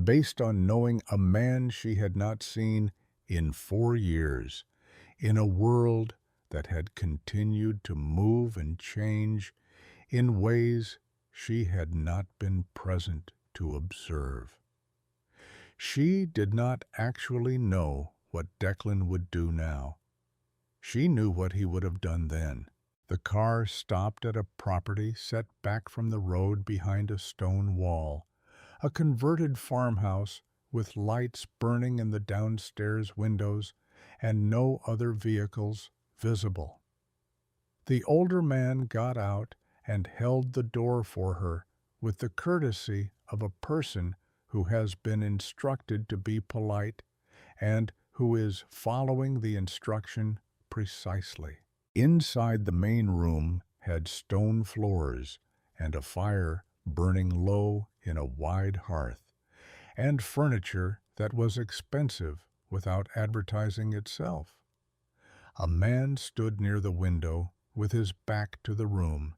based on knowing a man she had not seen in 4 years, in a world that had continued to move and change in ways she had not been present to observe. She did not actually know what Declan would do now. She knew what he would have done then. The car stopped at a property set back from the road behind a stone wall, a converted farmhouse with lights burning in the downstairs windows and no other vehicles visible. The older man got out and held the door for her with the courtesy of a person who has been instructed to be polite and who is following the instruction precisely. Inside, the main room had stone floors and a fire burning low in a wide hearth, and furniture that was expensive without advertising itself. A man stood near the window with his back to the room.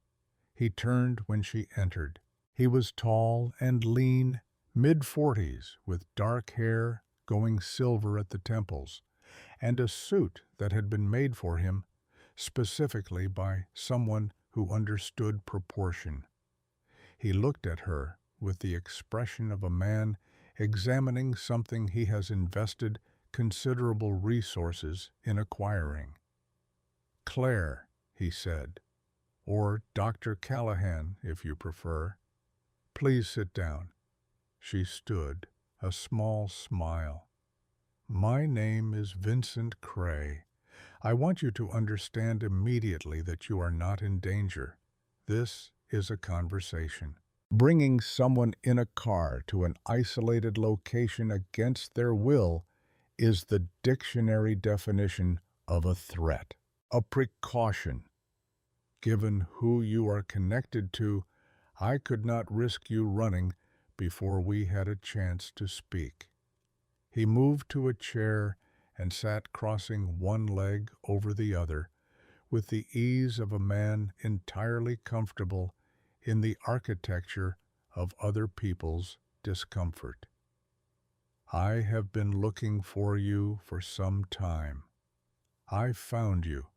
He turned when she entered. He was tall and lean, mid-40s, with dark hair going silver at the temples, and a suit that had been made for him specifically by someone who understood proportion. He looked at her with the expression of a man examining something he has invested considerable resources in acquiring. "Claire," he said, "or Dr. Callahan, if you prefer. Please sit down." She stood, a small smile. "My name is Vincent Cray. I want you to understand immediately that you are not in danger. This is a conversation. Bringing someone in a car to an isolated location against their will is the dictionary definition of a threat, a precaution. Given who you are connected to, I could not risk you running before we had a chance to speak." He moved to a chair and sat crossing one leg over the other, with the ease of a man entirely comfortable in the architecture of other people's discomfort. "I have been looking for you for some time. I found you.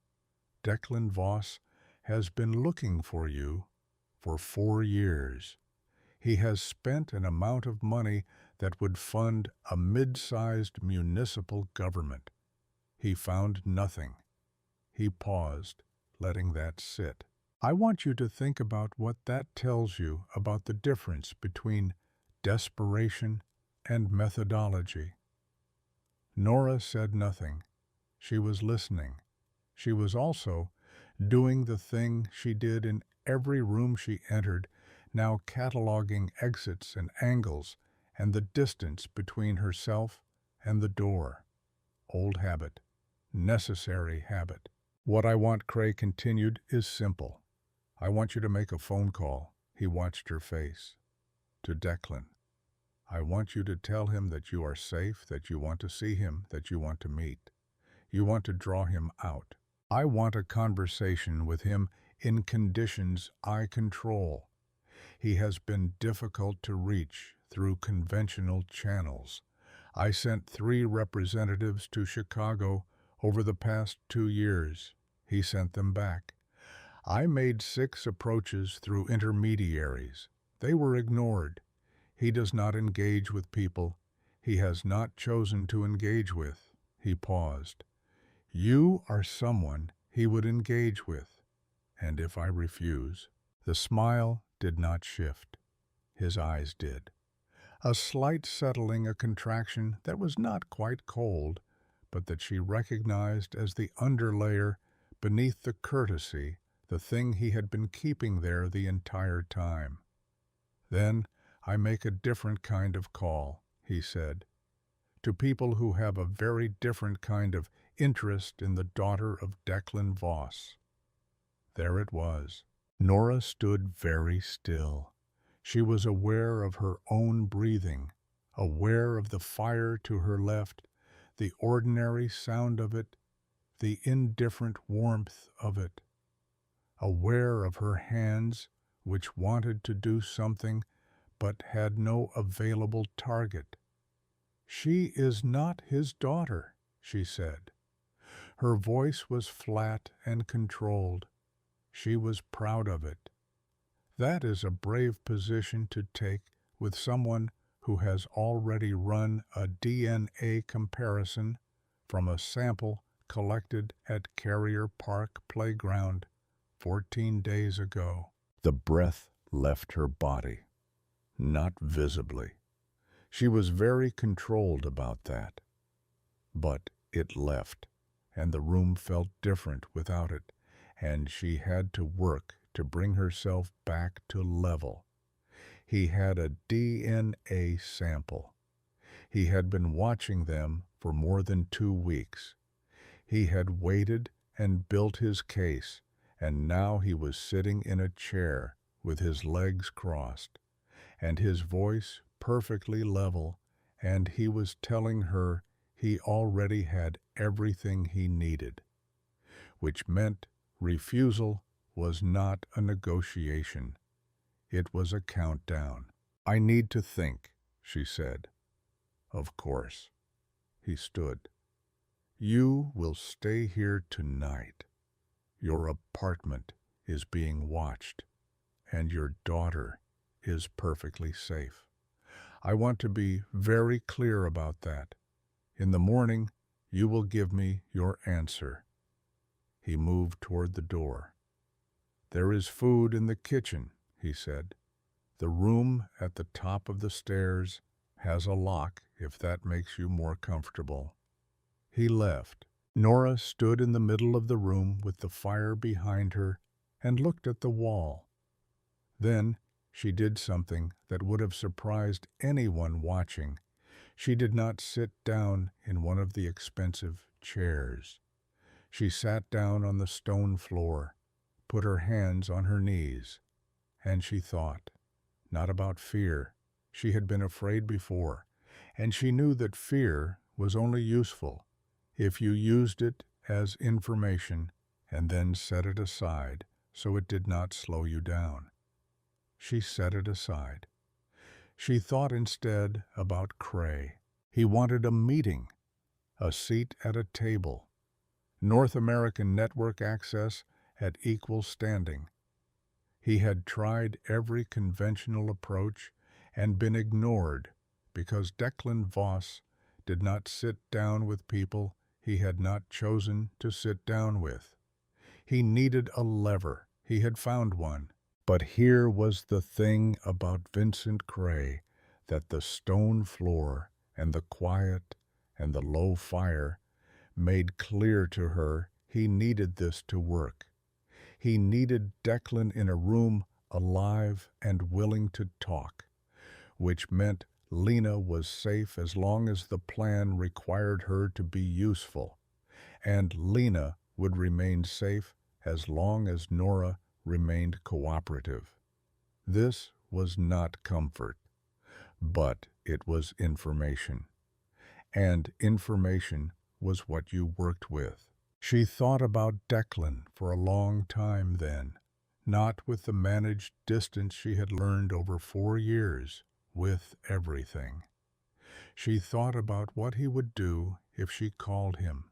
Declan Voss has been looking for you for 4 years. He has spent an amount of money that would fund a mid-sized municipal government. He found nothing." He paused, letting that sit. "I want you to think about what that tells you about the difference between desperation and methodology." Nora said nothing. She was listening. She was also doing the thing she did in every room she entered, now cataloging exits and angles and the distance between herself and the door. Old habit. Necessary habit. "What I want," Cray continued, "is simple. I want you to make a phone call." He watched her face. "To Declan. I want you to tell him that you are safe, that you want to see him, that you want to meet. You want to draw him out. I want a conversation with him in conditions I control. He has been difficult to reach through conventional channels. I sent 3 representatives to Chicago over the past 2 years. He sent them back. I made 6 approaches through intermediaries. They were ignored. He does not engage with people. he has not chosen to engage with. He paused. You are someone he would engage with, and if I refuse? The smile did not shift. His eyes did. A slight settling, a contraction that was not quite cold, but that she recognized as the underlayer beneath the courtesy, the thing he had been keeping there the entire time. Then I make a different kind of call, he said, to people who have a very different kind of interest in the daughter of Declan Voss. There it was. Nora stood very still. She was aware of her own breathing, aware of the fire to her left, the ordinary sound of it, the indifferent warmth of it, aware of her hands which wanted to do something but had no available target. She is not his daughter, she said. Her voice was flat and controlled. She was proud of it. That is a brave position to take with someone who has already run a DNA comparison from a sample collected at Carrier Park Playground 14 days ago. The breath left her body, not visibly. She was very controlled about that. But it left, and the room felt different without it, and she had to work to bring herself back to level. He had a DNA sample. He had been watching them for more than 2 weeks. He had waited and built his case, and now he was sitting in a chair with his legs crossed, and his voice perfectly level, and he was telling her he already had everything he needed, which meant refusal was not a negotiation. It was a countdown. I need to think, she said. Of course. He stood. You will stay here tonight. Your apartment is being watched, and your daughter is perfectly safe. I want to be very clear about that. In the morning, you will give me your answer. He moved toward the door. There is food in the kitchen, he said. The room at the top of the stairs has a lock, if that makes you more comfortable. He left. Nora stood in the middle of the room with the fire behind her and looked at the wall. Then she did something that would have surprised anyone watching. She did not sit down in one of the expensive chairs. She sat down on the stone floor, put her hands on her knees, and she thought, not about fear. She had been afraid before, and she knew that fear was only useful if you used it as information and then set it aside so it did not slow you down. She set it aside. She thought instead about Cray. He wanted a meeting, a seat at a table, North American network access at equal standing. He had tried every conventional approach and been ignored because Declan Voss did not sit down with people he had not chosen to sit down with. He needed a lever. He had found one. But here was the thing about Vincent Cray, that the stone floor and the quiet and the low fire made clear to her he needed this to work. He needed Declan in a room alive and willing to talk, which meant Lena was safe as long as the plan required her to be useful, and Lena would remain safe as long as Nora remained cooperative. This was not comfort, but it was information, and information was what you worked with. She thought about Declan for a long time then, not with the managed distance she had learned over 4 years, with everything. She thought about what he would do if she called him.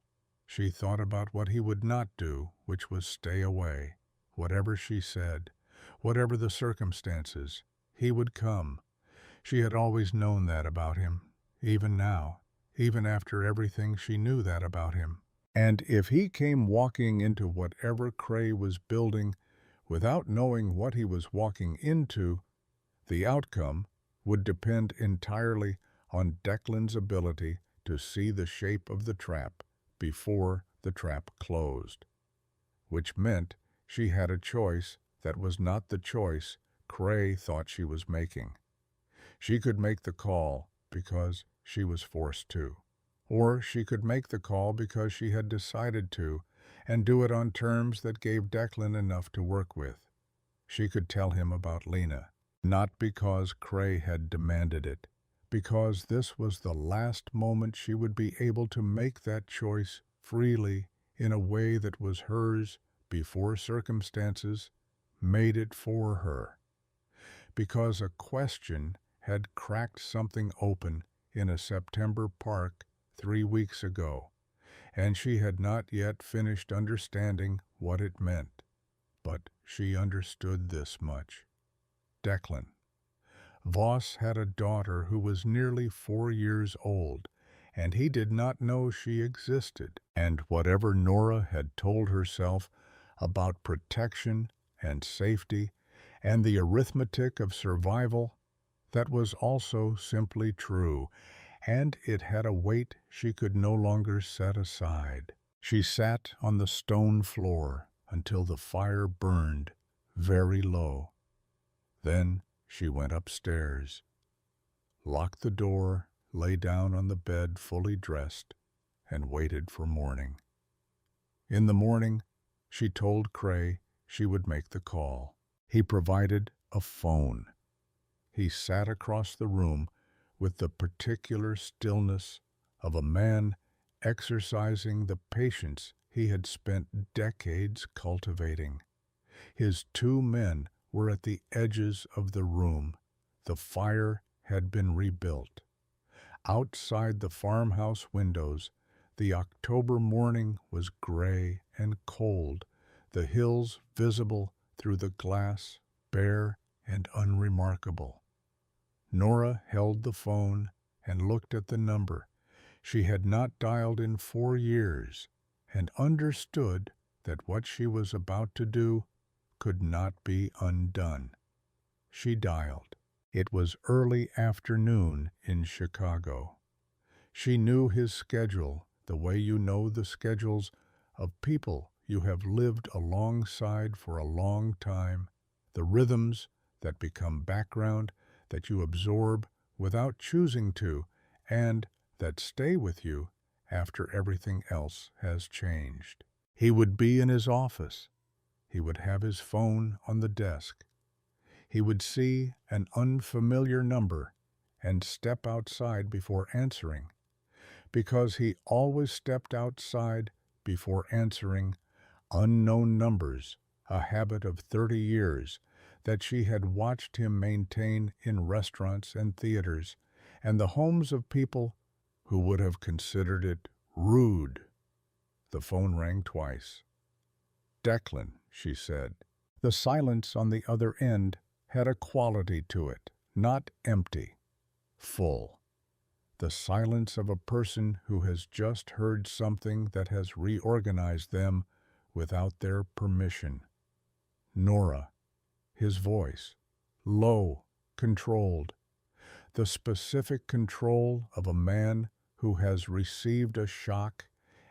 She thought about what he would not do, which was stay away. Whatever she said, whatever the circumstances, he would come. She had always known that about him. even now, even after everything she knew that about him. And if he came walking into whatever Cray was building without knowing what he was walking into, the outcome would depend entirely on Declan's ability to see the shape of the trap before the trap closed, which meant she had a choice that was not the choice Cray thought she was making. She could make the call because she was forced to, or she could make the call because she had decided to, and do it on terms that gave Declan enough to work with. She could tell him about Lena, not because Cray had demanded it, because this was the last moment she would be able to make that choice freely in a way that was hers before circumstances made it for her. Because a question had cracked something open in a September park 3 weeks ago, and she had not yet finished understanding what it meant. But she understood this much. Declan. Voss had a daughter who was nearly 4 years old, and he did not know she existed. And whatever Nora had told herself about protection and safety and the arithmetic of survival, that was also simply true, and it had a weight she could no longer set aside. She sat on the stone floor until the fire burned very low. Then she went upstairs, locked the door, lay down on the bed fully dressed, and waited for morning. In the morning, she told Cray she would make the call. He provided a phone. He sat across the room with the particular stillness of a man exercising the patience he had spent decades cultivating. His 2 men were at the edges of the room. The fire had been rebuilt. Outside the farmhouse windows, the October morning was gray and cold, the hills visible through the glass, bare and unremarkable. Nora held the phone and looked at the number she had not dialed in 4 years, and understood that what she was about to do could not be undone. She dialed. It was early afternoon in Chicago. She knew his schedule the way you know the schedules of people you have lived alongside for a long time, the rhythms that become background that you absorb without choosing to, and that stay with you after everything else has changed. He would be in his office. He would have his phone on the desk. He would see an unfamiliar number and step outside before answering, because he always stepped outside before answering unknown numbers, a habit of 30 years that she had watched him maintain in restaurants and theaters and the homes of people who would have considered it rude. The phone rang twice. Declan, she said. The silence on the other end had a quality to it, not empty, full. The silence of a person who has just heard something that has reorganized them without their permission. Nora, his voice, low, controlled. The specific control of a man who has received a shock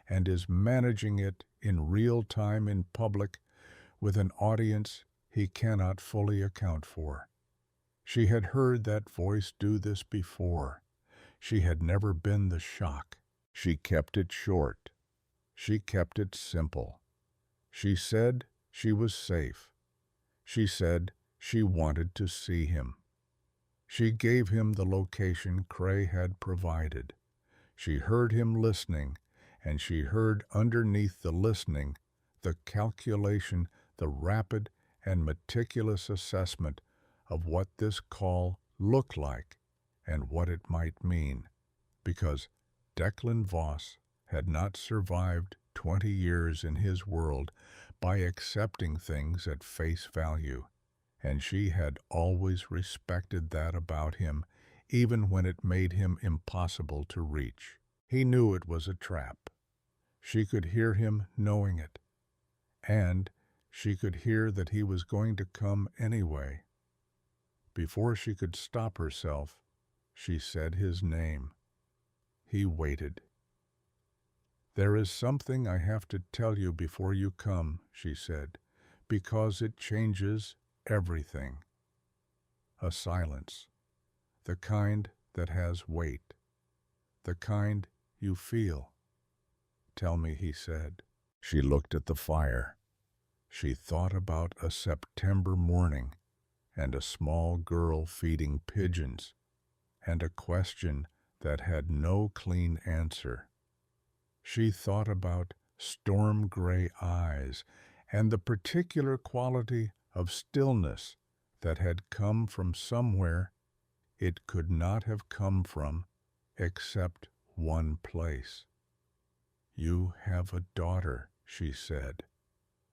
and is managing it in real time in public with an audience he cannot fully account for. She had heard that voice do this before. She had never been the shock. She kept it short. She kept it simple. She said she was safe. She said she wanted to see him. She gave him the location Cray had provided. She heard him listening, and she heard underneath the listening the calculation, the rapid and meticulous assessment of what this call looked like and what it might mean, because Declan Voss had not survived 20 years in his world by accepting things at face value, and she had always respected that about him, even when it made him impossible to reach. He knew it was a trap. She could hear him knowing it, and she could hear that he was going to come anyway. Before she could stop herself, she said his name. He waited. "There is something I have to tell you before you come," she said, "because it changes everything." A silence, the kind that has weight, the kind you feel. "Tell me," he said. She looked at the fire. She thought about a September morning and a small girl feeding pigeons and a question that had no clean answer. She thought about storm-gray eyes and the particular quality of stillness that had come from somewhere it could not have come from except one place. "You have a daughter," she said.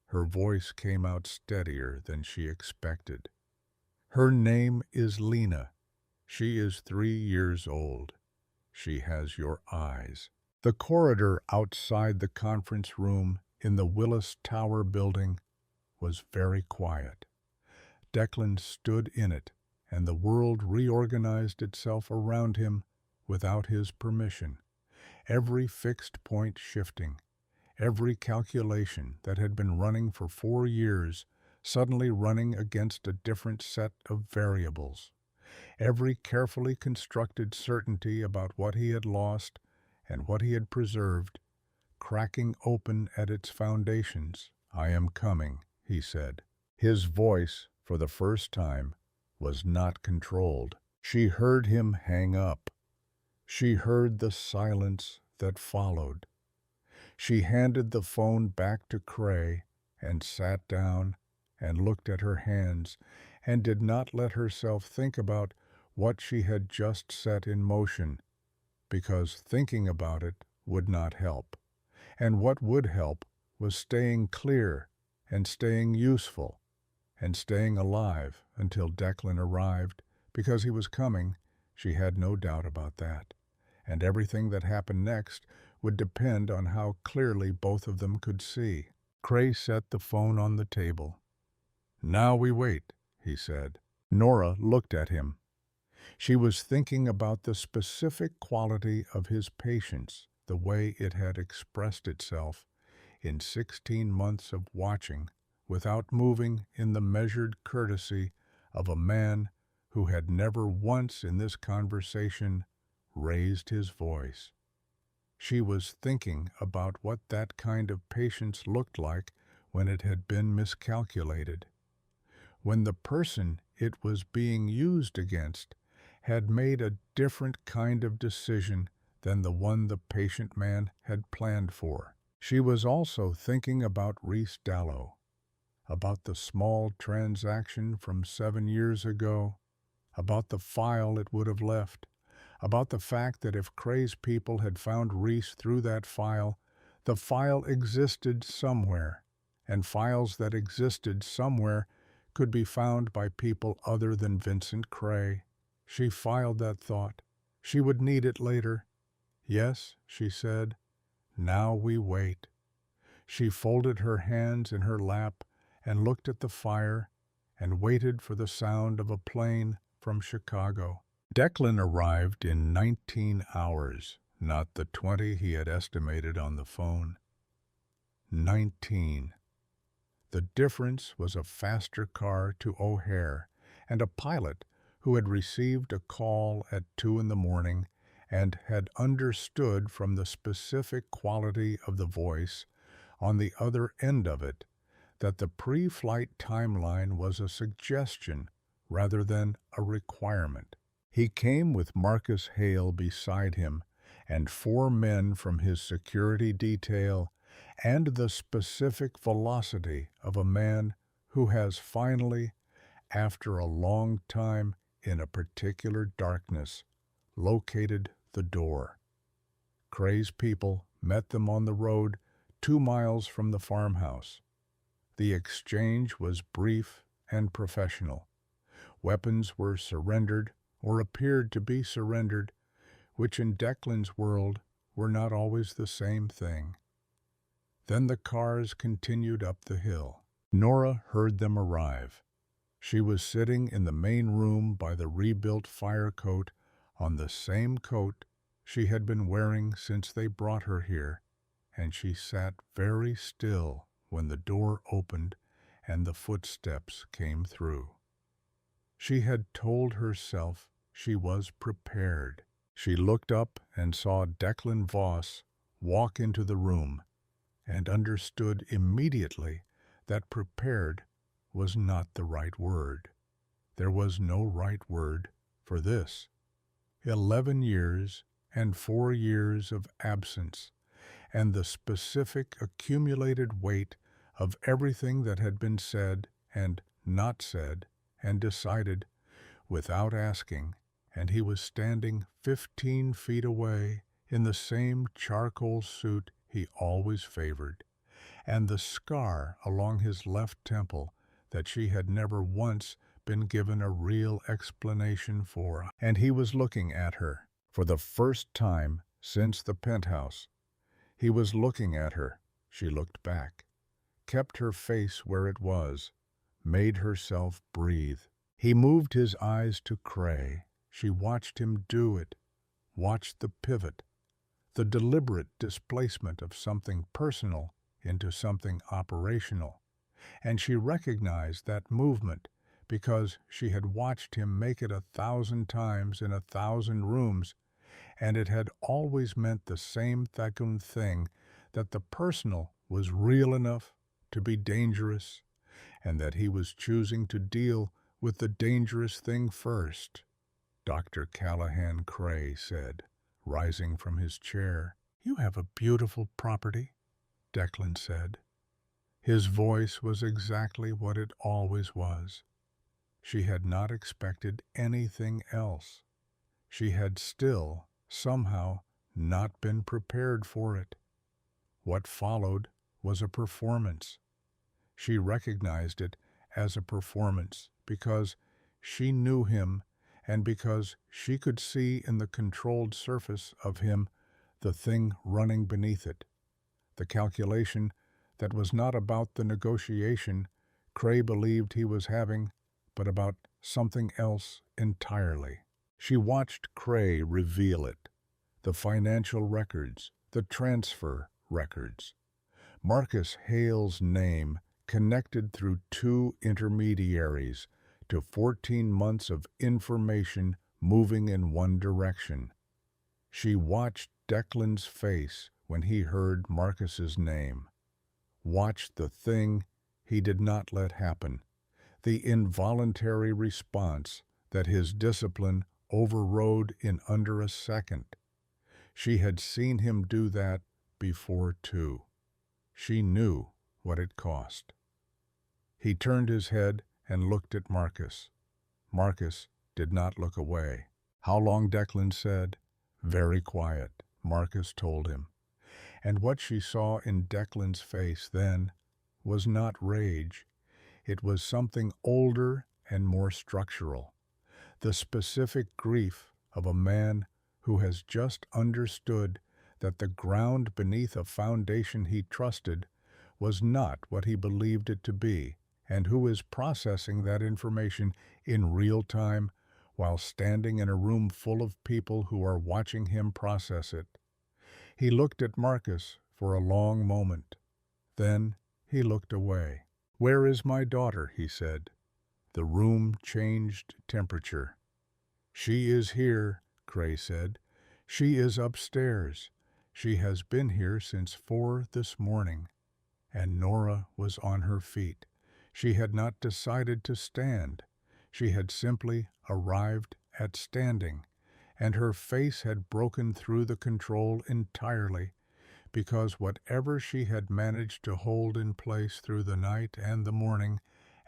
Her voice came out steadier than she expected. "Her name is Lena. She is 3 years old. She has your eyes." The corridor outside the conference room in the Willis Tower building was very quiet. Declan stood in it, and the world reorganized itself around him without his permission. Every fixed point shifting, every calculation that had been running for 4 years suddenly running against a different set of variables. Every carefully constructed certainty about what he had lost and what he had preserved, cracking open at its foundations. "I am coming," he said. His voice, for the first time, was not controlled. She heard him hang up. She heard the silence that followed. She handed the phone back to Cray and sat down and looked at her hands and did not let herself think about what she had just set in motion, because thinking about it would not help. And what would help was staying clear and staying useful and staying alive until Declan arrived, because he was coming. She had no doubt about that. And everything that happened next would depend on how clearly both of them could see. Cray set the phone on the table. "Now we wait," he said. Nora looked at him. She was thinking about the specific quality of his patience, the way it had expressed itself in 16 months of watching without moving in the measured courtesy of a man who had never once in this conversation raised his voice. She was thinking about what that kind of patience looked like when it had been miscalculated, when the person it was being used against had made a different kind of decision than the one the patient man had planned for. She was also thinking about Reese Dallow, about the small transaction from 7 years ago, about the file it would have left, about the fact that if Cray's people had found Reese through that file, the file existed somewhere, and files that existed somewhere could be found by people other than Vincent Cray. She filed that thought. She would need it later. "Yes," she said. "Now we wait." She folded her hands in her lap and looked at the fire and waited for the sound of a plane from Chicago. Declan arrived in 19 hours, not the 20 he had estimated on the phone. 19. The difference was a faster car to O'Hare and a pilot who had received a call at 2 in the morning and had understood from the specific quality of the voice on the other end of it that the pre-flight timeline was a suggestion rather than a requirement. He came with Marcus Hale beside him and 4 men from his security detail and the specific velocity of a man who has finally, after a long time in a particular darkness, located the door. Cray's people met them on the road 2 miles from the farmhouse. The exchange was brief and professional. Weapons were surrendered or appeared to be surrendered, which in Declan's world were not always the same thing. Then the cars continued up the hill. Nora heard them arrive. She was sitting in the main room by the rebuilt fire coat on the same coat she had been wearing since they brought her here, and she sat very still when the door opened and the footsteps came through. She had told herself she was prepared. She looked up and saw Declan Voss walk into the room and understood immediately that prepared was not the right word. There was no right word for this. 11 years and 4 years of absence, and the specific accumulated weight of everything that had been said and not said and decided without asking, and he was standing 15 feet away in the same charcoal suit he always favored, and the scar along his left temple that she had never once been given a real explanation for. And he was looking at her for the first time since the penthouse. He was looking at her. She looked back, kept her face where it was, made herself breathe. He moved his eyes to Cray. She watched him do it, watched the pivot, the deliberate displacement of something personal into something operational. And she recognized that movement because she had watched him make it 1,000 times in 1,000 rooms, and it had always meant the same thing, that the personal was real enough to be dangerous, and that he was choosing to deal with the dangerous thing first. Dr. Callahan Cray said, rising from his chair. "You have a beautiful property," Declan said. His voice was exactly what it always was. She had not expected anything else. She had still, somehow, not been prepared for it. What followed was a performance. She recognized it as a performance because she knew him and because she could see in the controlled surface of him the thing running beneath it, the calculation that was not about the negotiation Cray believed he was having, but about something else entirely. She watched Cray reveal it, the financial records, the transfer records. Marcus Hale's name connected through 2 intermediaries to 14 months of information moving in one direction. She watched Declan's face when he heard Marcus's name, watched the thing he did not let happen, the involuntary response that his discipline overrode in under a second. She had seen him do that before too. She knew what it cost. He turned his head and looked at Marcus. Marcus did not look away. "How long?" Declan said. "Very quiet," Marcus told him. And what she saw in Declan's face then was not rage. It was something older and more structural. The specific grief of a man who has just understood that the ground beneath a foundation he trusted was not what he believed it to be, and who is processing that information in real time while standing in a room full of people who are watching him process it. He looked at Marcus for a long moment. Then he looked away. "Where is my daughter?" he said. The room changed temperature. "She is here," Cray said. "She is upstairs. She has been here since 4 this morning." And Nora was on her feet. She had not decided to stand. She had simply arrived at standing, and her face had broken through the control entirely, because whatever she had managed to hold in place through the night and the morning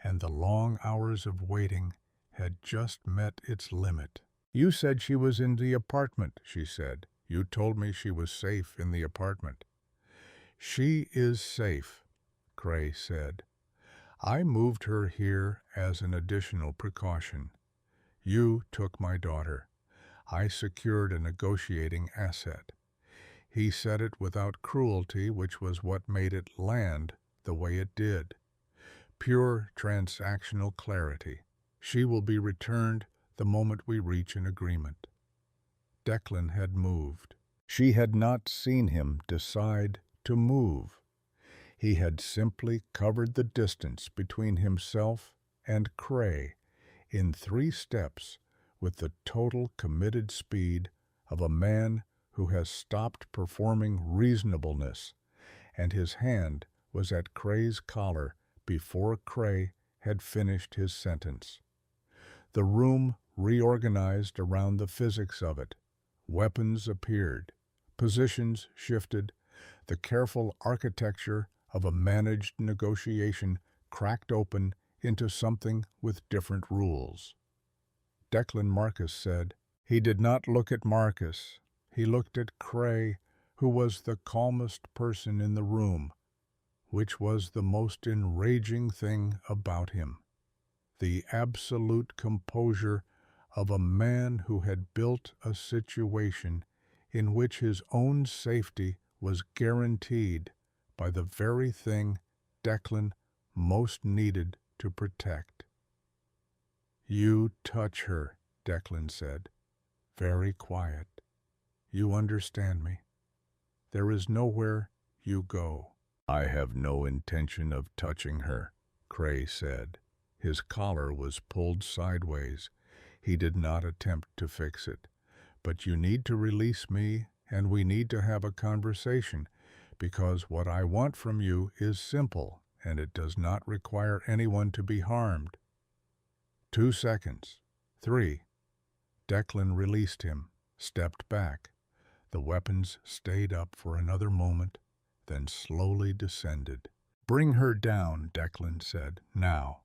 and the long hours of waiting had just met its limit. "You said she was in the apartment," she said. "You told me she was safe in the apartment." "She is safe," Cray said. "I moved her here as an additional precaution. You took my daughter. I secured a negotiating asset. He said it without cruelty, which was what made it land the way it did. Pure transactional clarity. She will be returned the moment we reach an agreement. Declan had moved. She had not seen him decide to move. He had simply covered the distance between himself and Cray in 3 steps with the total committed speed of a man who has stopped performing reasonableness, and his hand was at Cray's collar before Cray had finished his sentence. The room reorganized around the physics of it. Weapons appeared. Positions shifted. The careful architecture of a managed negotiation cracked open into something with different rules. Declan Marcus said. He did not look at Marcus. He looked at Cray, who was the calmest person in the room, which was the most enraging thing about him. The absolute composure of a man who had built a situation in which his own safety was guaranteed by the very thing Declan most needed to protect. You touch her, Declan said, very quiet. You understand me. There is nowhere you go. I have no intention of touching her, Cray said. His collar was pulled sideways. He did not attempt to fix it. But you need to release me, and we need to have a conversation, because what I want from you is simple, and it does not require anyone to be harmed. 2 seconds. 3. Declan released him, stepped back. The weapons stayed up for another moment, then slowly descended. Bring her down, Declan said, now,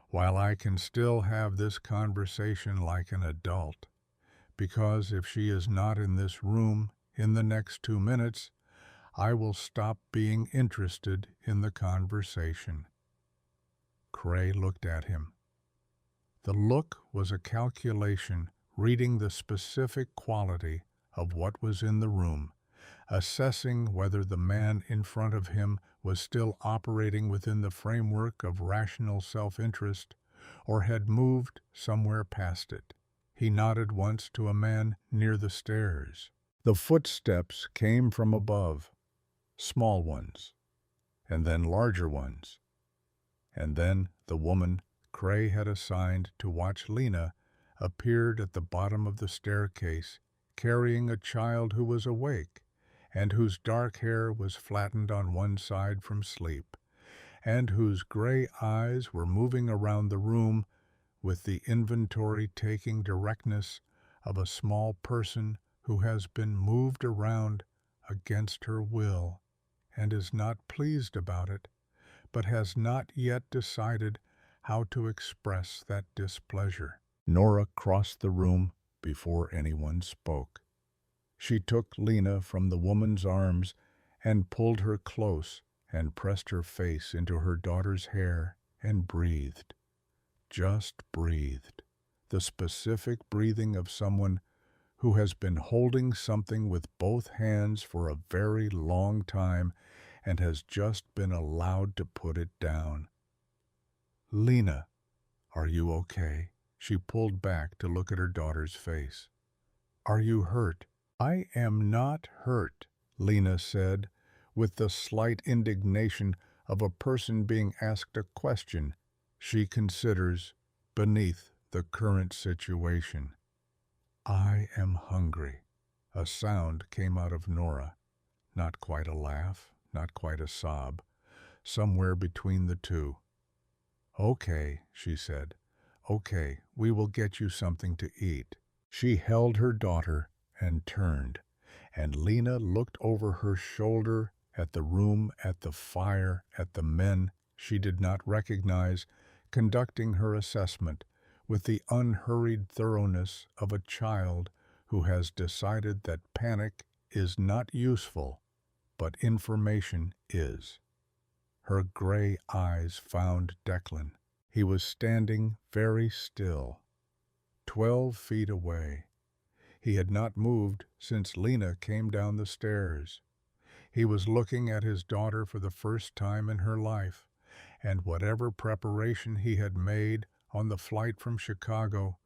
while I can still have this conversation like an adult, because if she is not in this room in the next 2 minutes, I will stop being interested in the conversation. Cray looked at him. The look was a calculation reading the specific quality of what was in the room, assessing whether the man in front of him was still operating within the framework of rational self-interest or had moved somewhere past it. He nodded once to a man near the stairs. The footsteps came from above, small ones, and then larger ones. And then the woman Cray had assigned to watch Lena appeared at the bottom of the staircase, carrying a child who was awake and whose dark hair was flattened on one side from sleep, and whose gray eyes were moving around the room with the inventory-taking directness of a small person who has been moved around against her will and is not pleased about it, but has not yet decided how to express that displeasure. Nora crossed the room before anyone spoke. She took Lena from the woman's arms and pulled her close and pressed her face into her daughter's hair and breathed. Just breathed. The specific breathing of someone who has been holding something with both hands for a very long time and has just been allowed to put it down. Lena, are you okay? She pulled back to look at her daughter's face. Are you hurt? I am not hurt, Lena said, with the slight indignation of a person being asked a question she considers beneath the current situation. I am hungry. A sound came out of Nora. Not quite a laugh, not quite a sob, somewhere between the two. Okay, she said. Okay, we will get you something to eat. She held her daughter and turned, and Lena looked over her shoulder at the room, at the fire, at the men she did not recognize, conducting her assessment with the unhurried thoroughness of a child who has decided that panic is not useful, but information is. Her gray eyes found Declan. He was standing very still. 12 feet away. He had not moved since Lena came down the stairs. He was looking at his daughter for the first time in her life, and whatever preparation he had made on the flight from Chicago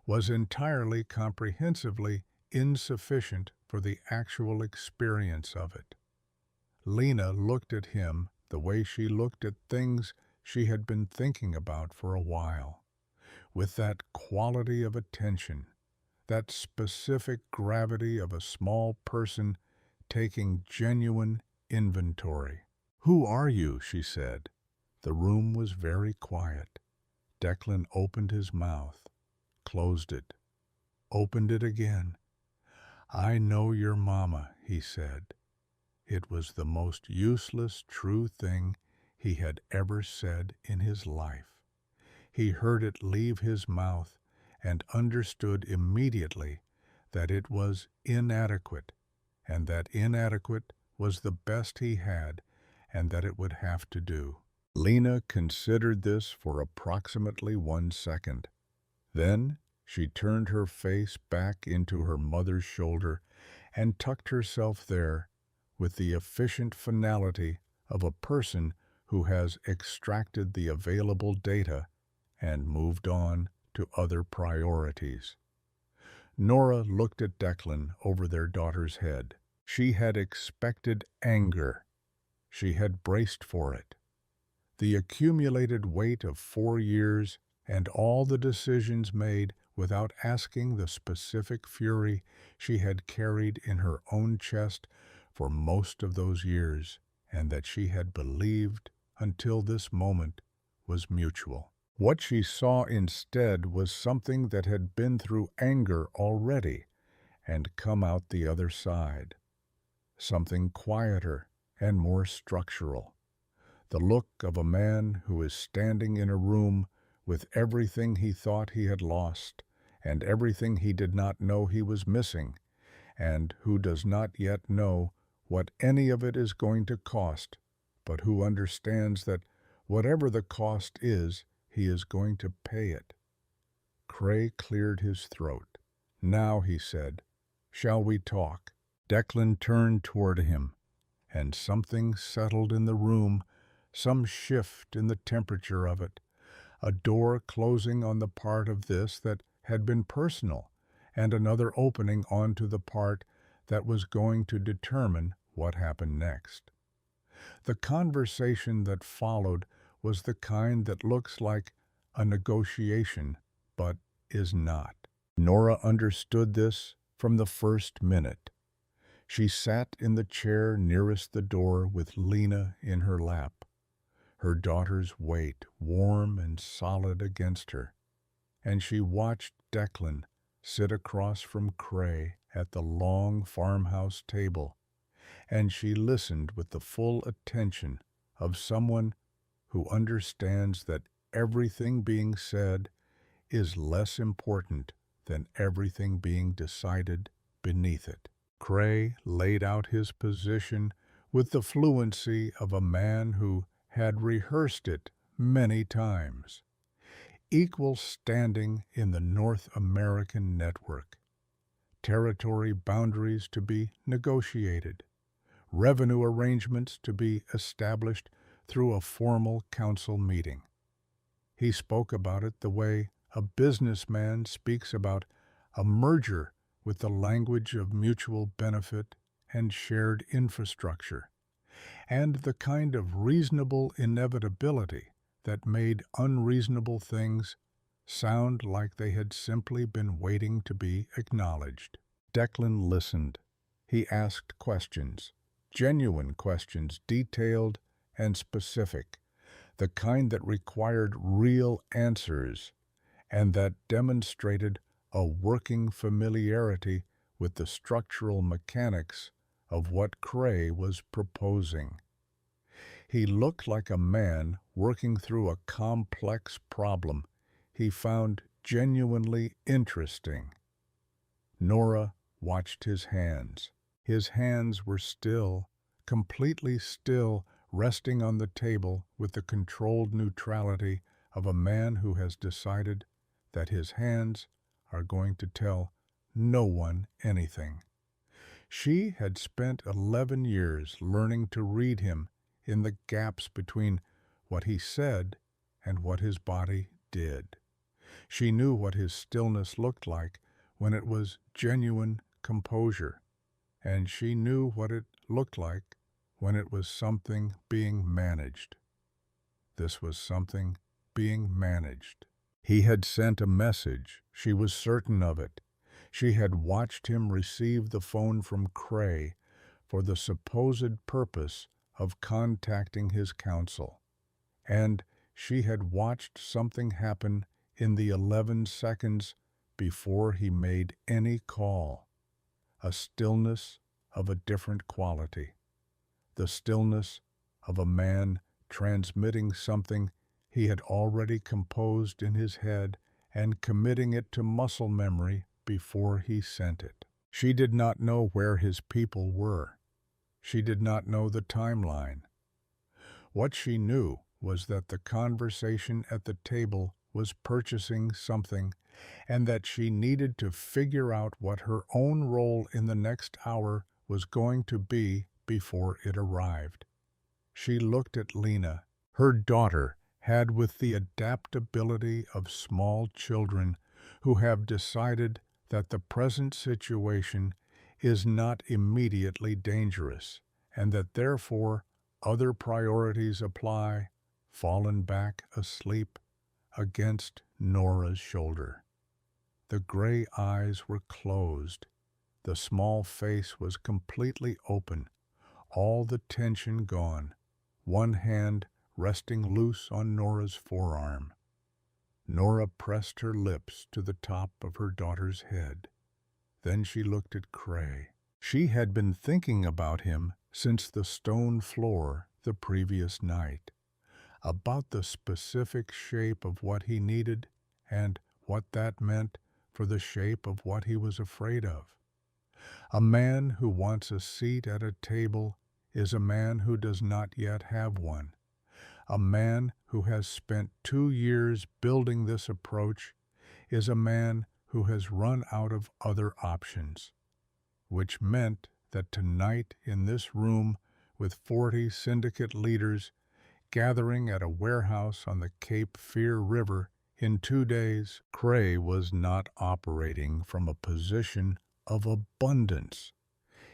was entirely comprehensively insufficient for the actual experience of it. Lena looked at him the way she looked at things she had been thinking about for a while, with that quality of attention, that specific gravity of a small person taking genuine inventory. "Who are you?" she said. The room was very quiet. Declan opened his mouth, closed it, opened it again. "I know your mama," he said. It was the most useless true thing he had ever said in his life. He heard it leave his mouth and understood immediately that it was inadequate, and that inadequate was the best he had, and that it would have to do. Lena considered this for approximately 1 second. Then she turned her face back into her mother's shoulder and tucked herself there with the efficient finality of a person who has extracted the available data and moved on to other priorities. Nora looked at Declan over their daughter's head. She had expected anger. She had braced for it. The accumulated weight of 4 years and all the decisions made without asking the specific fury she had carried in her own chest for most of those years, and that she had believed until this moment was mutual. What she saw instead was something that had been through anger already and come out the other side. Something quieter and more structural. The look of a man who is standing in a room with everything he thought he had lost and everything he did not know he was missing, and who does not yet know what any of it is going to cost, but who understands that whatever the cost is, he is going to pay it. Cray cleared his throat. "Now," he said, "shall we talk?" Declan turned toward him, and something settled in the room, some shift in the temperature of it, a door closing on the part of this that had been personal, and another opening onto the part that was going to determine what happened next. The conversation that followed was the kind that looks like a negotiation, but is not. Nora understood this from the first minute. She sat in the chair nearest the door with Lena in her lap, her daughter's weight warm and solid against her, and she watched Declan sit across from Cray at the long farmhouse table, and she listened with the full attention of someone who understands that everything being said is less important than everything being decided beneath it. Cray laid out his position with the fluency of a man who had rehearsed it many times. Equal standing in the North American network. Territory boundaries to be negotiated. Revenue arrangements to be established through a formal council meeting. He spoke about it the way a businessman speaks about a merger, with the language of mutual benefit and shared infrastructure, and the kind of reasonable inevitability that made unreasonable things sound like they had simply been waiting to be acknowledged. Declan listened. He asked questions, genuine questions, detailed and specific, the kind that required real answers and that demonstrated a working familiarity with the structural mechanics of what Cray was proposing. He looked like a man working through a complex problem he found genuinely interesting. Nora watched his hands. His hands were still, completely still, resting on the table with the controlled neutrality of a man who has decided that his hands are going to tell no one anything. She had spent 11 years learning to read him in the gaps between what he said and what his body did. She knew what his stillness looked like when it was genuine composure, and she knew what it looked like when it was something being managed. This was something being managed. He had sent a message. She was certain of it. She had watched him receive the phone from Cray for the supposed purpose of contacting his counsel. And she had watched something happen in the 11 seconds before he made any call. A stillness of a different quality. The stillness of a man transmitting something he had already composed in his head and committing it to muscle memory before he sent it. She did not know where his people were. She did not know the timeline. What she knew was that the conversation at the table was purchasing something, and that she needed to figure out what her own role in the next hour was going to be before it arrived. She looked at Lena. Her daughter had, with the adaptability of small children who have decided that the present situation is not immediately dangerous, and that therefore other priorities apply, fallen back asleep against Nora's shoulder. The gray eyes were closed. The small face was completely open, all the tension gone, one hand resting loose on Nora's forearm. Nora pressed her lips to the top of her daughter's head. Then she looked at Cray. She had been thinking about him since the stone floor the previous night, about the specific shape of what he needed and what that meant for the shape of what he was afraid of. A man who wants a seat at a table is a man who does not yet have one. A man who has spent 2 years building this approach is a man who has run out of other options, which meant that tonight in this room with 40 syndicate leaders gathering at a warehouse on the Cape Fear River in 2 days, Cray was not operating from a position of abundance.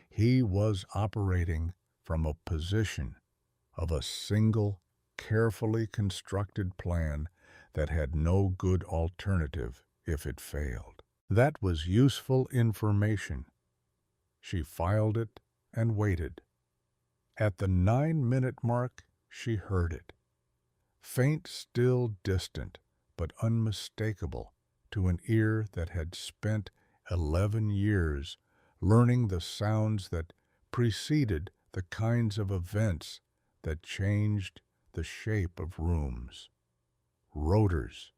He was operating from a position of a single, carefully constructed plan that had no good alternative if it failed. That was useful information. She filed it and waited. At the 9-minute mark, she heard it. Faint, still, distant, but unmistakable to an ear that had spent 11 years learning the sounds that preceded the kinds of events that changed the shape of rooms. Rotors,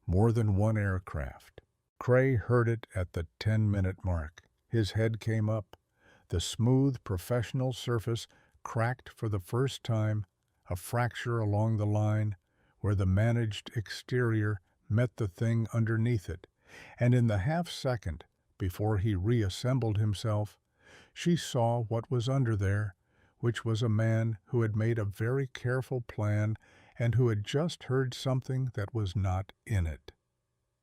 more than one aircraft. Cray heard it at the 10-minute mark. His head came up. The smooth, professional surface cracked for the first time, a fracture along the line where the managed exterior met the thing underneath it, and in the half-second before he reassembled himself, she saw what was under there, which was a man who had made a very careful plan and who had just heard something that was not in it.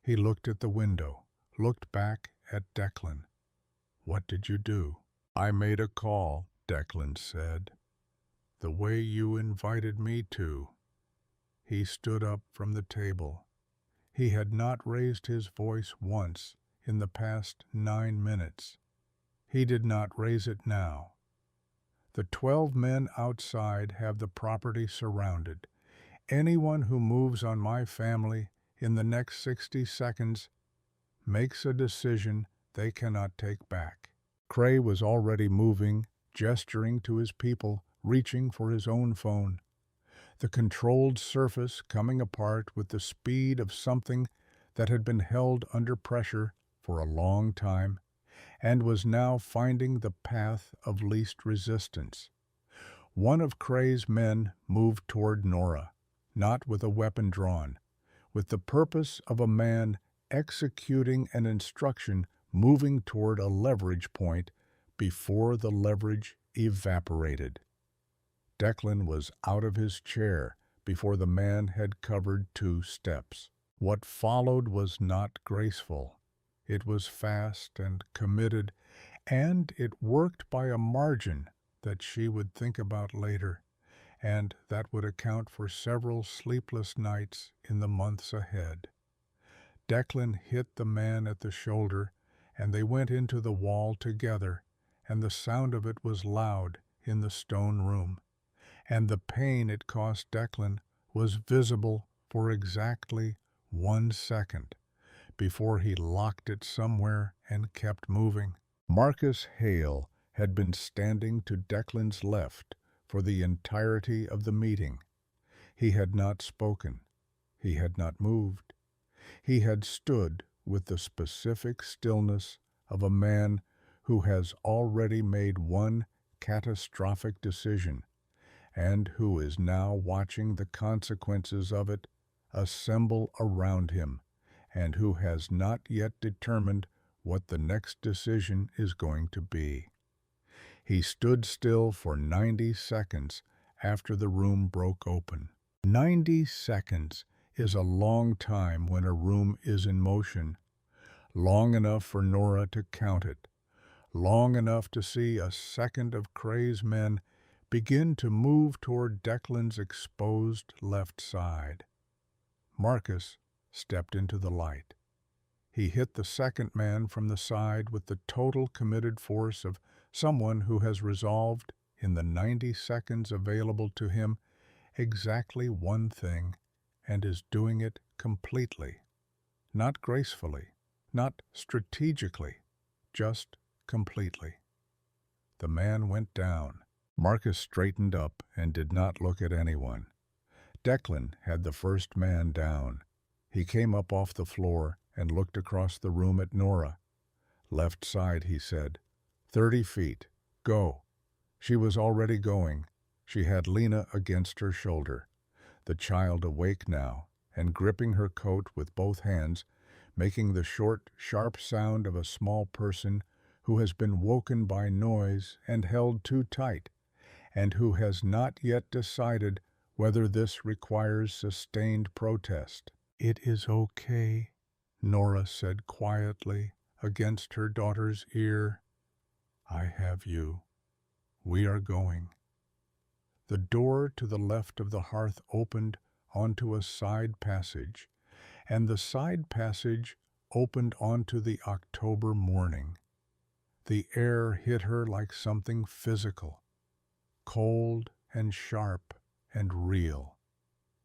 He looked at the window, looked back at Declan. "What did you do?" "I made a call," Declan said. "The way you invited me to." He stood up from the table. He had not raised his voice once in the past 9 minutes. He did not raise it now. "The 12 men outside have the property surrounded. Anyone who moves on my family in the next 60 seconds makes a decision they cannot take back." Cray was already moving, gesturing to his people, reaching for his own phone. The controlled surface coming apart with the speed of something that had been held under pressure for a long time and was now finding the path of least resistance. One of Cray's men moved toward Nora, not with a weapon drawn, with the purpose of a man executing an instruction moving toward a leverage point before the leverage evaporated. Declan was out of his chair before the man had covered 2 steps. What followed was not graceful. It was fast and committed, and it worked by a margin that she would think about later, and that would account for several sleepless nights in the months ahead. Declan hit the man at the shoulder, and they went into the wall together, and the sound of it was loud in the stone room, and the pain it cost Declan was visible for exactly 1 second before he locked it somewhere and kept moving. Marcus Hale had been standing to Declan's left for the entirety of the meeting. He had not spoken. He had not moved. He had stood with the specific stillness of a man who has already made one catastrophic decision and who is now watching the consequences of it assemble around him, and who has not yet determined what the next decision is going to be. He stood still for 90 seconds after the room broke open. 90 seconds is a long time when a room is in motion, long enough for Nora to count it, long enough to see a second of Cray's men begin to move toward Declan's exposed left side. Marcus stepped into the light. He hit the second man from the side with the total committed force of someone who has resolved, in the 90 seconds available to him, exactly one thing, and is doing it completely. Not gracefully, not strategically, just completely. The man went down. Marcus straightened up and did not look at anyone. Declan had the first man down. He came up off the floor and looked across the room at Nora. "Left side," he said. 30 feet. Go." She was already going. She had Lena against her shoulder, the child awake now, and gripping her coat with both hands, making the short, sharp sound of a small person who has been woken by noise and held too tight, and who has not yet decided whether this requires sustained protest. "It is okay," Nora said quietly against her daughter's ear. "I have you. We are going." The door to the left of the hearth opened onto a side passage, and the side passage opened onto the October morning. The air hit her like something physical, cold and sharp and real.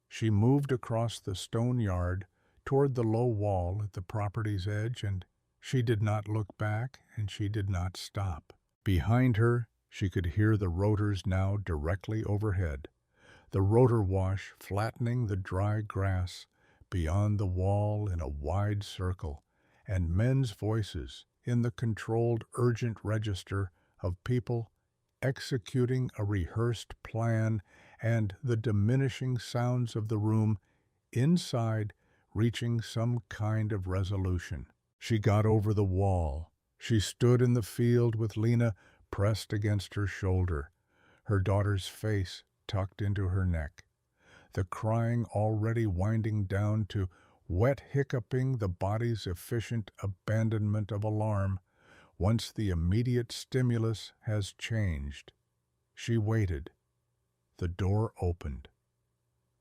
She moved across the stone yard toward the low wall at the property's edge, and she did not look back, and she did not stop. Behind her, she could hear the rotors now directly overhead, the rotor wash flattening the dry grass beyond the wall in a wide circle, and men's voices in the controlled urgent register of people executing a rehearsed plan, and the diminishing sounds of the room inside reaching some kind of resolution. She got over the wall. She stood in the field with Lena pressed against her shoulder, her daughter's face tucked into her neck, the crying already winding down to wet hiccuping the body's efficient abandonment of alarm once the immediate stimulus has changed. She waited. The door opened.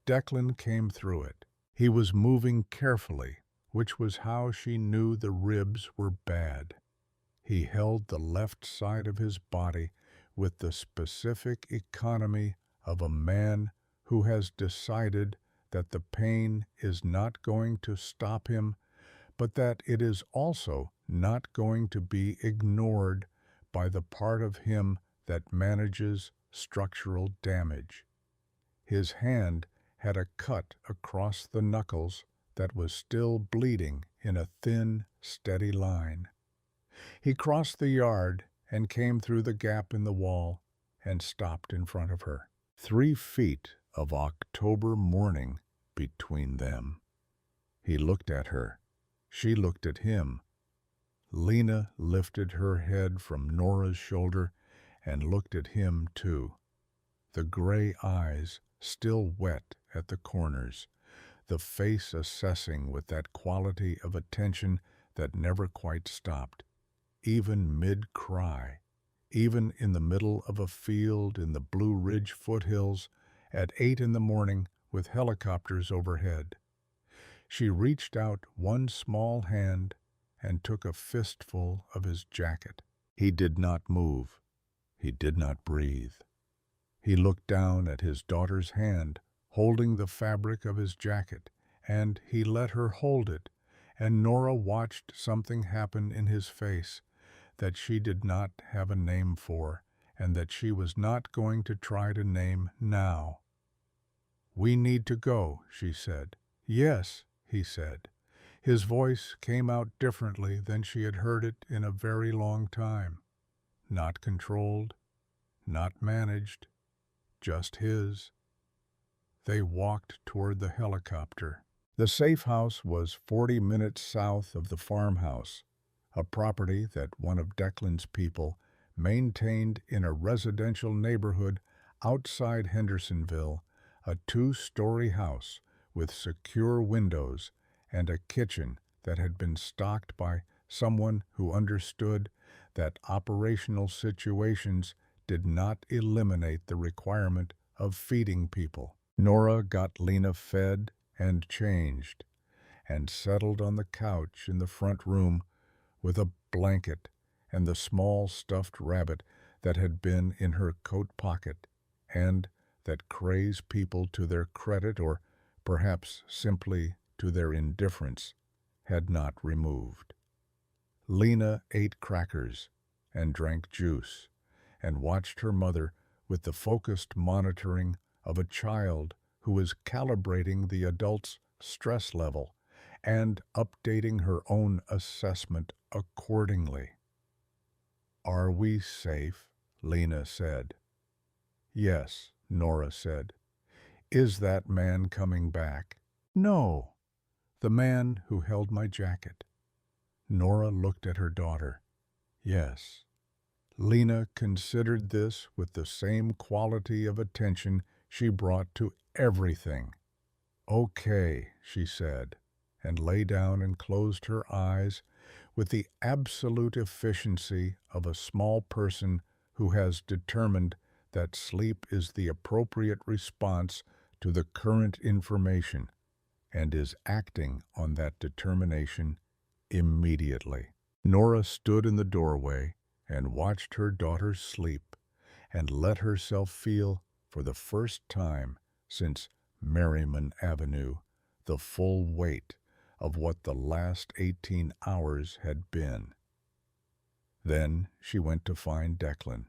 Declan came through it. He was moving carefully, which was how she knew the ribs were bad. He held the left side of his body with the specific economy of a man who has decided that the pain is not going to stop him, but that it is also not going to be ignored by the part of him that manages structural damage. His hand had a cut across the knuckles that was still bleeding in a thin, steady line. He crossed the yard and came through the gap in the wall and stopped in front of her. 3 feet of October morning between them. He looked at her. She looked at him. Lena lifted her head from Nora's shoulder and looked at him too. The gray eyes still wet at the corners, the face assessing with that quality of attention that never quite stopped, even mid-cry, even in the middle of a field in the Blue Ridge foothills at 8 in the morning with helicopters overhead. She reached out one small hand and took a fistful of his jacket. He did not move. He did not breathe. He looked down at his daughter's hand, holding the fabric of his jacket, and he let her hold it, and Nora watched something happen in his face that she did not have a name for, and that she was not going to try to name now. "We need to go," she said. "Yes," he said. His voice came out differently than she had heard it in a very long time. Not controlled, not managed, just his. They walked toward the helicopter. The safe house was 40 minutes south of the farmhouse, a property that one of Declan's people maintained in a residential neighborhood outside Hendersonville, a 2-story house with secure windows and a kitchen that had been stocked by someone who understood that operational situations did not eliminate the requirement of feeding people. Nora got Lena fed and changed, and settled on the couch in the front room with a blanket and the small stuffed rabbit that had been in her coat pocket and that craze people to their credit, or perhaps simply to their indifference, had not removed. Lena ate crackers and drank juice and watched her mother with the focused monitoring of a child who is calibrating the adult's stress level and updating her own assessment accordingly. "Are we safe?" Lena said. "Yes," Nora said. "Is that man coming back?" "No." "The man who held my jacket." Nora looked at her daughter. "Yes." Lena considered this with the same quality of attention she brought to everything. "Okay," she said, and lay down and closed her eyes with the absolute efficiency of a small person who has determined that sleep is the appropriate response to the current information and is acting on that determination immediately. Nora stood in the doorway and watched her daughter sleep and let herself feel, for the first time since Merriman Avenue, the full weight of what the last 18 hours had been. Then she went to find Declan.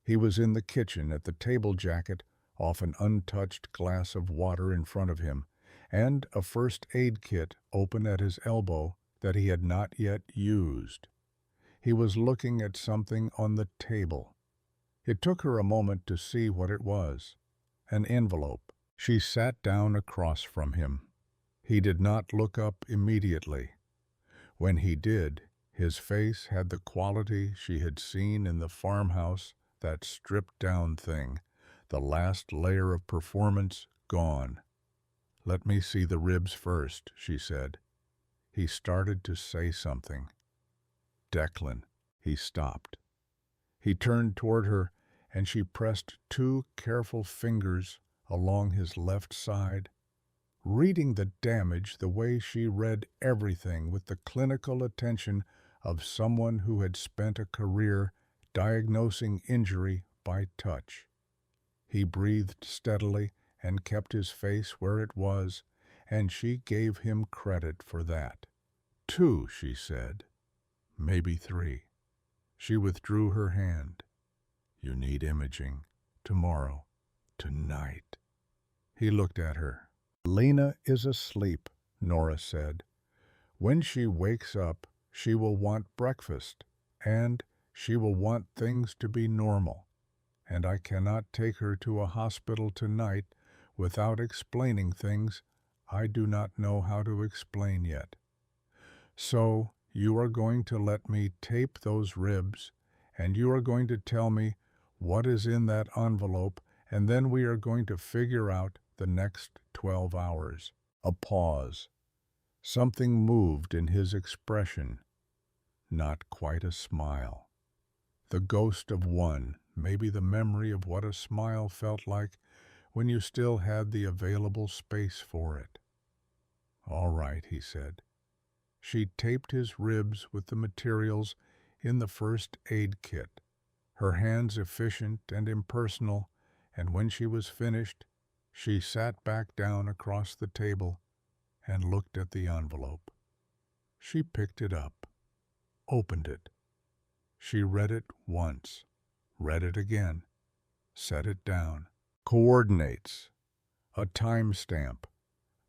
He was in the kitchen at the table jacket off an untouched glass of water in front of him, and a first aid kit open at his elbow that he had not yet used. He was looking at something on the table. It took her a moment to see what it was. An envelope. She sat down across from him. He did not look up immediately. When he did, his face had the quality she had seen in the farmhouse, that stripped-down thing, the last layer of performance gone. "Let me see the ribs first," she said. He started to say something. "Declan." He stopped. He turned toward her, and she pressed 2 careful fingers along his left side, reading the damage the way she read everything with the clinical attention of someone who had spent a career diagnosing injury by touch. He breathed steadily and kept his face where it was, and she gave him credit for that. 2, she said. Maybe 3. She withdrew her hand. "You need imaging. Tomorrow. Tonight." He looked at her. "Lena is asleep," Nora said. "When she wakes up, she will want breakfast, and she will want things to be normal, and I cannot take her to a hospital tonight without explaining things I do not know how to explain yet. So you are going to let me tape those ribs, and you are going to tell me what is in that envelope, and then we are going to figure out the next 12 hours. A pause. Something moved in his expression. Not quite a smile. The ghost of one, maybe the memory of what a smile felt like when you still had the available space for it. All right, he said. She taped his ribs with the materials in the first aid kit, her hands efficient and impersonal, and when she was finished, she sat back down across the table and looked at the envelope. She picked it up, opened it. She read it once, read it again, set it down. Coordinates, a timestamp,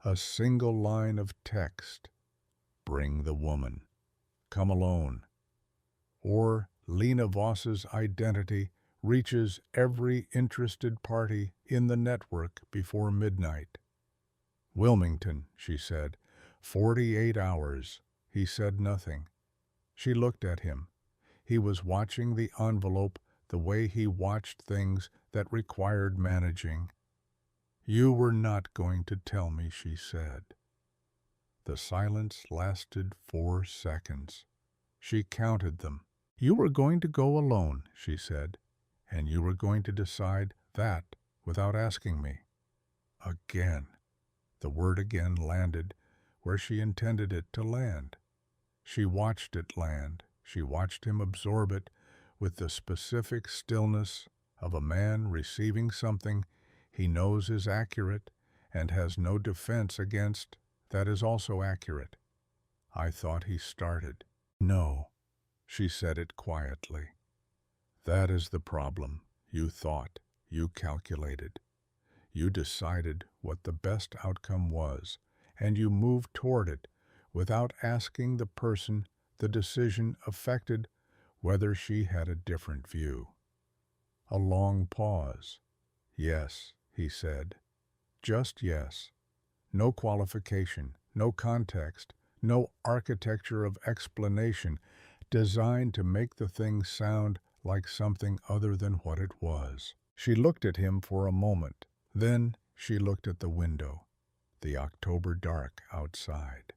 a single line of text. Bring the woman. Come alone. Or Lena Voss's identity reaches every interested party in the network before midnight. Wilmington, she said. 48 hours. He said nothing. She looked at him. He was watching the envelope the way he watched things that required managing. You were not going to tell me, she said. The silence lasted 4 seconds. She counted them. You were going to go alone, she said, and you were going to decide that without asking me. Again. The word again landed where she intended it to land. She watched it land. She watched him absorb it with the specific stillness of a man receiving something he knows is accurate and has no defense against that is also accurate. I thought he started. No, she said it quietly. That is the problem. You thought, you calculated. You decided what the best outcome was, and you moved toward it without asking the person the decision affected whether she had a different view. A long pause. Yes, he said. Just yes. No qualification, no context, no architecture of explanation designed to make the thing sound like something other than what it was. She looked at him for a moment. Then she looked at the window, the October dark outside,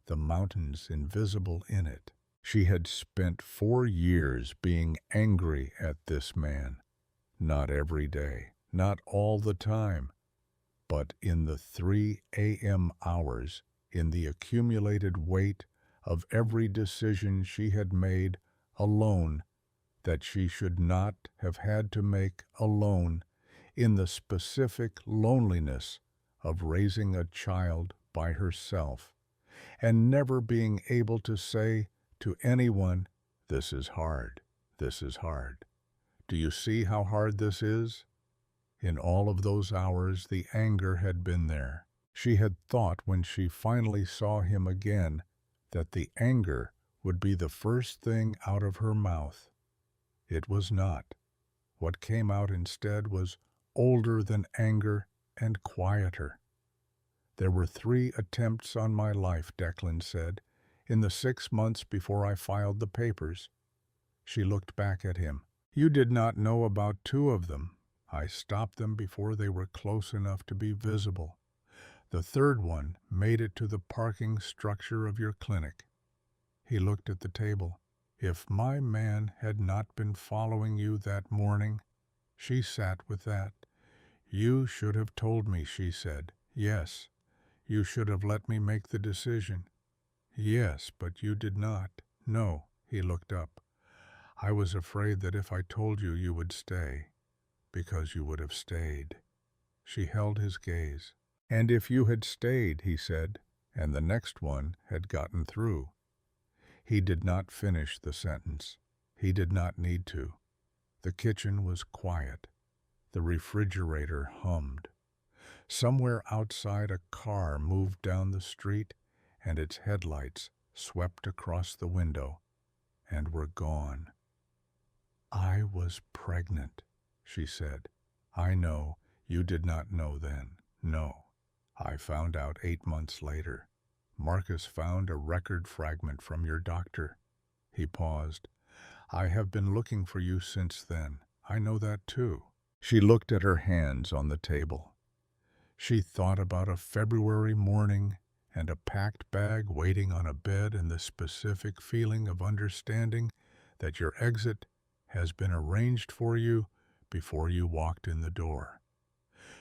the mountains invisible in it. She had spent 4 years being angry at this man. Not every day, not all the time, but in the 3 a.m. hours, in the accumulated weight of every decision she had made alone that she should not have had to make alone, in the specific loneliness of raising a child by herself, and never being able to say to anyone, "This is hard, this is hard. Do you see how hard this is?" In all of those hours, the anger had been there. She had thought when she finally saw him again that the anger would be the first thing out of her mouth. It was not. What came out instead was older than anger and quieter. There were 3 attempts on my life, Declan said, in the 6 months before I filed the papers. She looked back at him. You did not know about 2 of them. I stopped them before they were close enough to be visible. The 3rd one made it to the parking structure of your clinic. He looked at the table. If my man had not been following you that morning, she sat with that. You should have told me, she said. Yes, you should have let me make the decision. Yes, but you did not. No, he looked up. I was afraid that if I told you, you would stay, because you would have stayed. She held his gaze. And if you had stayed, he said, and the next one had gotten through. He did not finish the sentence. He did not need to. The kitchen was quiet. The refrigerator hummed. Somewhere outside, a car moved down the street, and its headlights swept across the window and were gone. I was pregnant, she said. I know. You did not know then. No. I found out 8 months later. Marcus found a record fragment from your doctor. He paused. I have been looking for you since then. I know that too. She looked at her hands on the table. She thought about a February morning and a packed bag waiting on a bed and the specific feeling of understanding that your exit has been arranged for you before you walked in the door.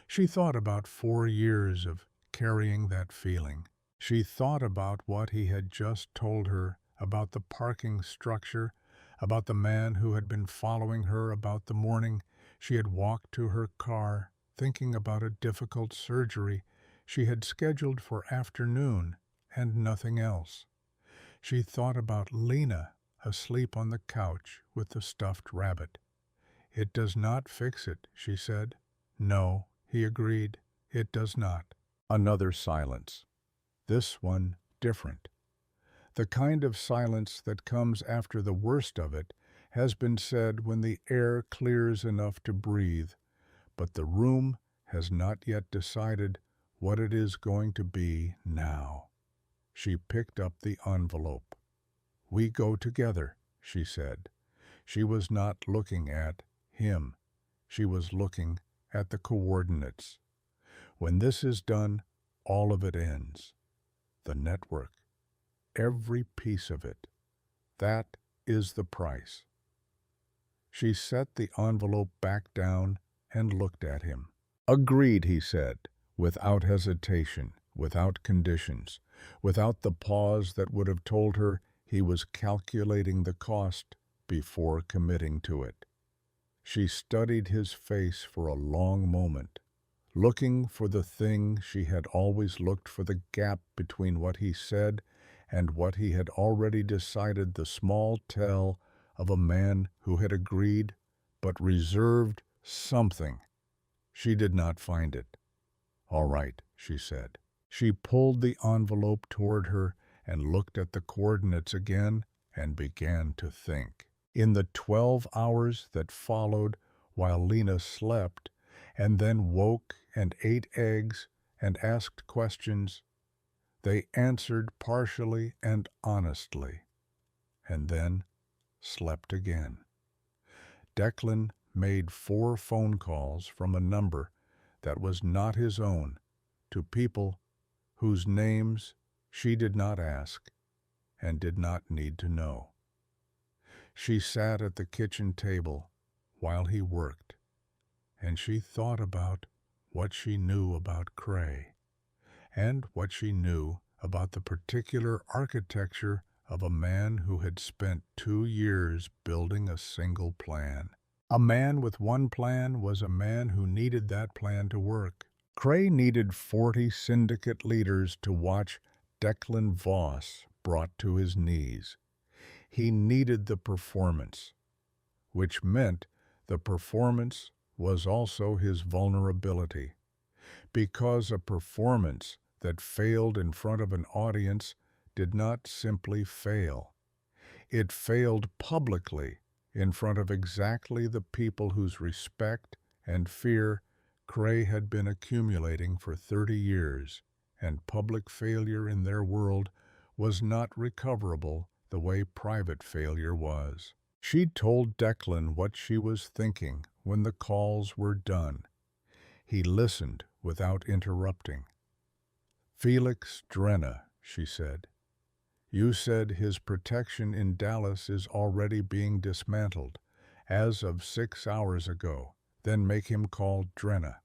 She thought about 4 years of carrying that feeling. She thought about what he had just told her about the parking structure, about the man who had been following her, about the morning she had walked to her car, thinking about a difficult surgery she had scheduled for afternoon and nothing else. She thought about Lena asleep on the couch with the stuffed rabbit. It does not fix it, she said. No, he agreed, it does not. Another silence. This one different. The kind of silence that comes after the worst of it has been said when the air clears enough to breathe, but the room has not yet decided what it is going to be now. She picked up the envelope. We go together, she said. She was not looking at him. She was looking at the coordinates. When this is done, all of it ends. The network. Every piece of it. That is the price. She set the envelope back down and looked at him. Agreed, he said, without hesitation, without conditions, without the pause that would have told her he was calculating the cost before committing to it. She studied his face for a long moment, looking for the thing she had always looked for, the gap between what he said and what he had already decided, the small tell of a man who had agreed but reserved something. She did not find it. All right, she said. She pulled the envelope toward her and looked at the coordinates again and began to think. In the 12 hours that followed, while Lena slept and then woke and ate eggs and asked questions, they answered partially and honestly, and then slept again. Declan made 4 phone calls from a number that was not his own to people whose names she did not ask and did not need to know. She sat at the kitchen table while he worked, and she thought about what she knew about Cray and what she knew about the particular architecture of a man who had spent 2 years building a single plan. A man with one plan was a man who needed that plan to work. Cray needed 40 syndicate leaders to watch Declan Voss brought to his knees. He needed the performance, which meant the performance was also his vulnerability, because a performance that failed in front of an audience did not simply fail. It failed publicly in front of exactly the people whose respect and fear Cray had been accumulating for 30 years, and public failure in their world was not recoverable the way private failure was. She told Declan what she was thinking when the calls were done. He listened without interrupting. Felix Drenna, she said. You said his protection in Dallas is already being dismantled, as of 6 hours ago. Then make him call Drenna.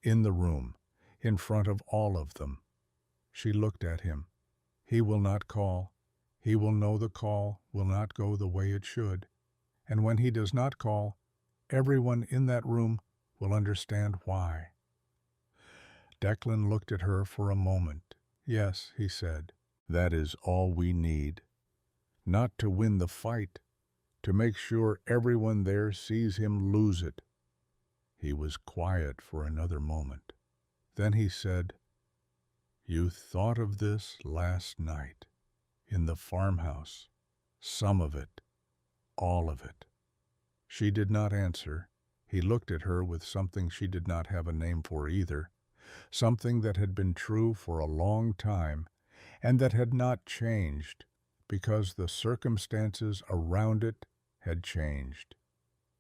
In the room, in front of all of them. She looked at him. He will not call. He will know the call will not go the way it should. And when he does not call, everyone in that room will understand why. Declan looked at her for a moment. Yes, he said, that is all we need. Not to win the fight, to make sure everyone there sees him lose it. He was quiet for another moment. Then he said, You thought of this last night, in the farmhouse, some of it, all of it. She did not answer. He looked at her with something she did not have a name for either, something that had been true for a long time, and that had not changed because the circumstances around it had changed.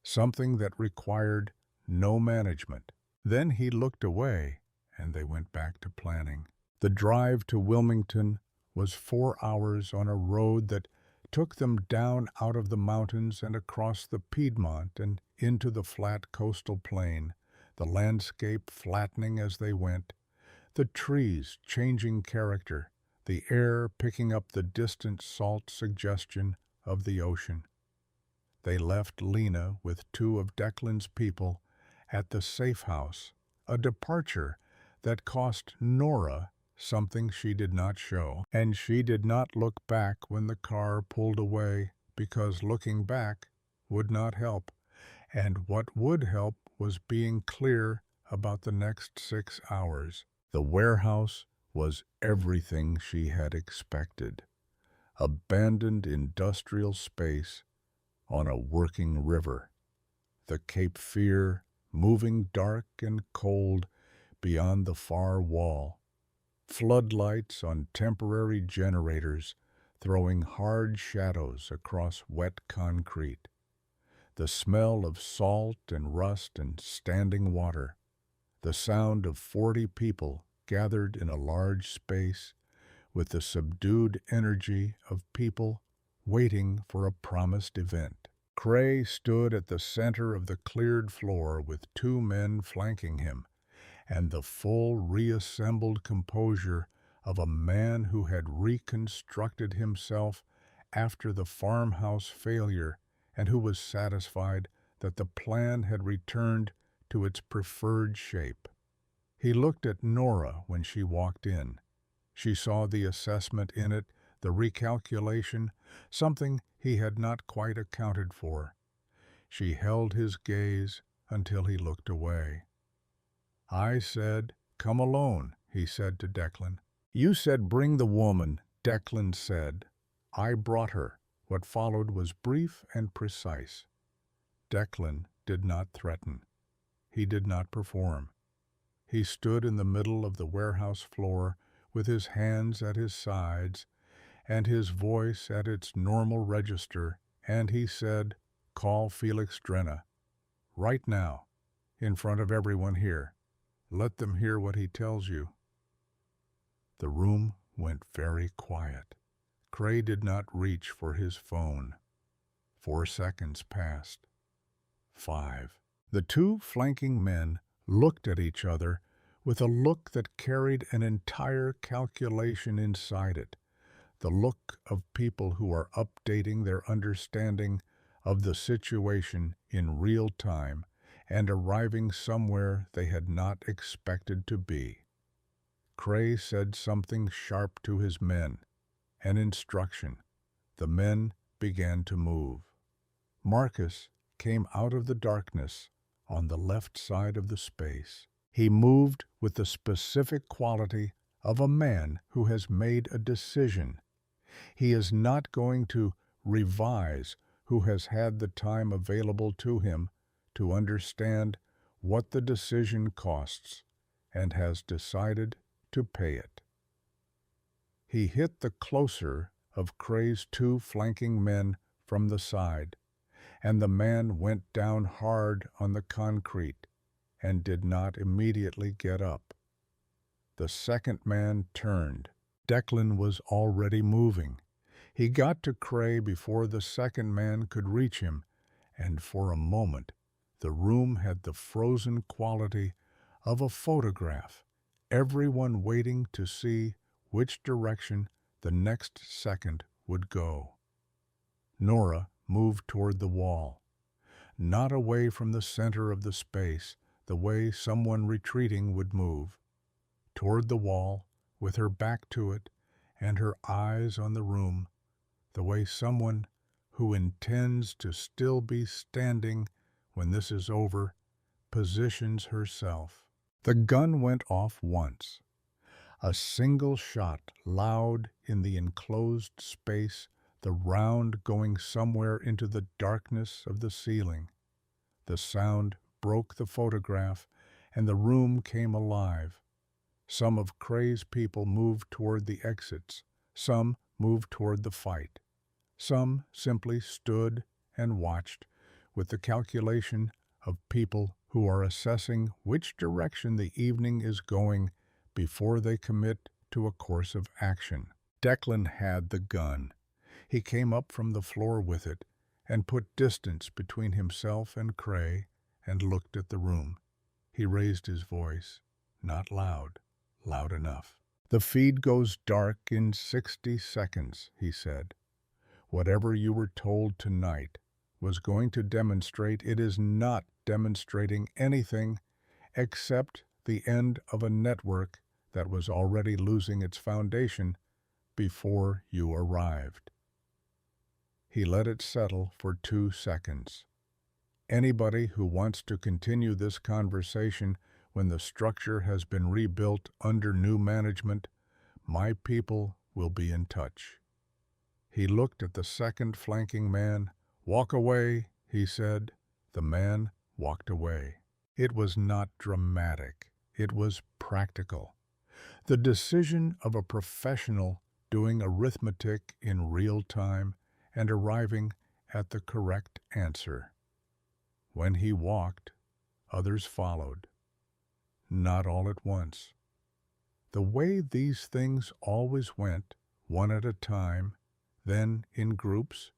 Something that required no management. Then he looked away, and they went back to planning. The drive to Wilmington was 4 hours on a road that took them down out of the mountains and across the Piedmont and into the flat coastal plain, the landscape flattening as they went, the trees changing character, the air picking up the distant salt suggestion of the ocean. They left Lena with 2 of Declan's people at the safe house, a departure that cost Nora something she did not show, and she did not look back when the car pulled away because looking back would not help, and what would help was being clear about the next 6 hours. The warehouse was everything she had expected. Abandoned industrial space on a working river. The Cape Fear moving dark and cold beyond the far wall. Floodlights on temporary generators throwing hard shadows across wet concrete. The smell of salt and rust and standing water. The sound of 40 people gathered in a large space with the subdued energy of people waiting for a promised event. Cray stood at the center of the cleared floor with 2 men flanking him, and the full reassembled composure of a man who had reconstructed himself after the farmhouse failure and who was satisfied that the plan had returned to its preferred shape. He looked at Nora when she walked in. She saw the assessment in it, the recalculation, something he had not quite accounted for. She held his gaze until he looked away. "I said, come alone," he said to Declan. "You said bring the woman," Declan said. "I brought her." What followed was brief and precise. Declan did not threaten. He did not perform. He stood in the middle of the warehouse floor with his hands at his sides and his voice at its normal register, and he said, "Call Felix Drenna. Right now, in front of everyone here. Let them hear what he tells you." The room went very quiet. Cray did not reach for his phone. 4 seconds passed. 5. The 2 flanking men looked at each other with a look that carried an entire calculation inside it, the look of people who are updating their understanding of the situation in real time and arriving somewhere they had not expected to be. Cray said something sharp to his men, an instruction. The men began to move. Marcus came out of the darkness on the left side of the space. He moved with the specific quality of a man who has made a decision. He is not going to revise, who has had the time available to him to understand what the decision costs and has decided to pay it. He hit the closer of Cray's 2 flanking men from the side, and the man went down hard on the concrete and did not immediately get up. The second man turned. Declan was already moving. He got to Cray before the second man could reach him, and for a moment the room had the frozen quality of a photograph, everyone waiting to see which direction the next second would go. Nora moved toward the wall, not away from the center of the space, the way someone retreating would move, toward the wall with her back to it and her eyes on the room, the way someone who intends to still be standing when this is over positions herself. The gun went off once. A single shot, loud in the enclosed space, the round going somewhere into the darkness of the ceiling. The sound broke the photograph, and the room came alive. Some of Cray's people moved toward the exits, Some moved toward the fight. Some simply stood and watched with the calculation of people who are assessing which direction the evening is going before they commit to a course of action. Declan had the gun. He came up from the floor with it and put distance between himself and Cray and looked at the room. He raised his voice, not loud, loud enough. "The feed goes dark in 60 seconds, he said. Whatever you were told tonight was going to demonstrate it is not demonstrating anything except the end of a network that was already losing its foundation before you arrived." He let it settle for 2 seconds. "Anybody who wants to continue this conversation when the structure has been rebuilt under new management, my people will be in touch." He looked at the second flanking man. "Walk away," he said. The man walked away. It was not dramatic. It was practical. The decision of a professional doing arithmetic in real time and arriving at the correct answer. When he walked, others followed. Not all at once. The way these things always went, one at a time, then in groups,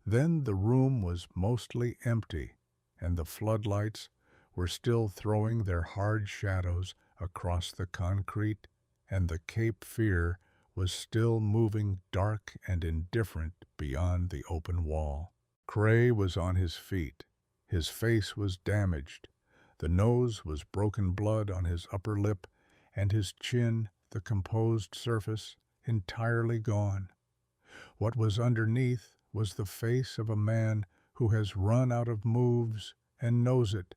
then the room was mostly empty, and the floodlights were still throwing their hard shadows across the concrete, and the Cape Fear was still moving dark and indifferent beyond the open wall. Cray was on his feet. His face was damaged. The nose was broken blood on his upper lip, and his chin, the composed surface, entirely gone. What was underneath was the face of a man who has run out of moves and knows it,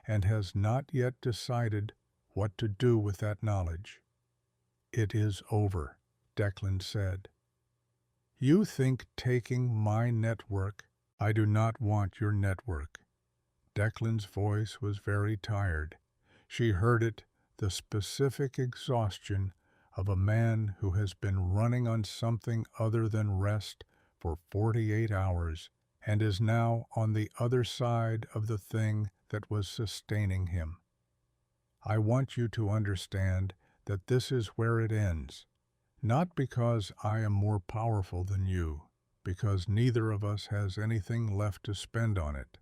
and has not yet decided what to do with that knowledge. "It is over," Declan said. "You think taking my network—" "I do not want your network." Declan's voice was very tired. She heard it, the specific exhaustion of a man who has been running on something other than rest for 48 hours and is now on the other side of the thing that was sustaining him. "I want you to understand that this is where it ends, not because I am more powerful than you, because neither of us has anything left to spend on it."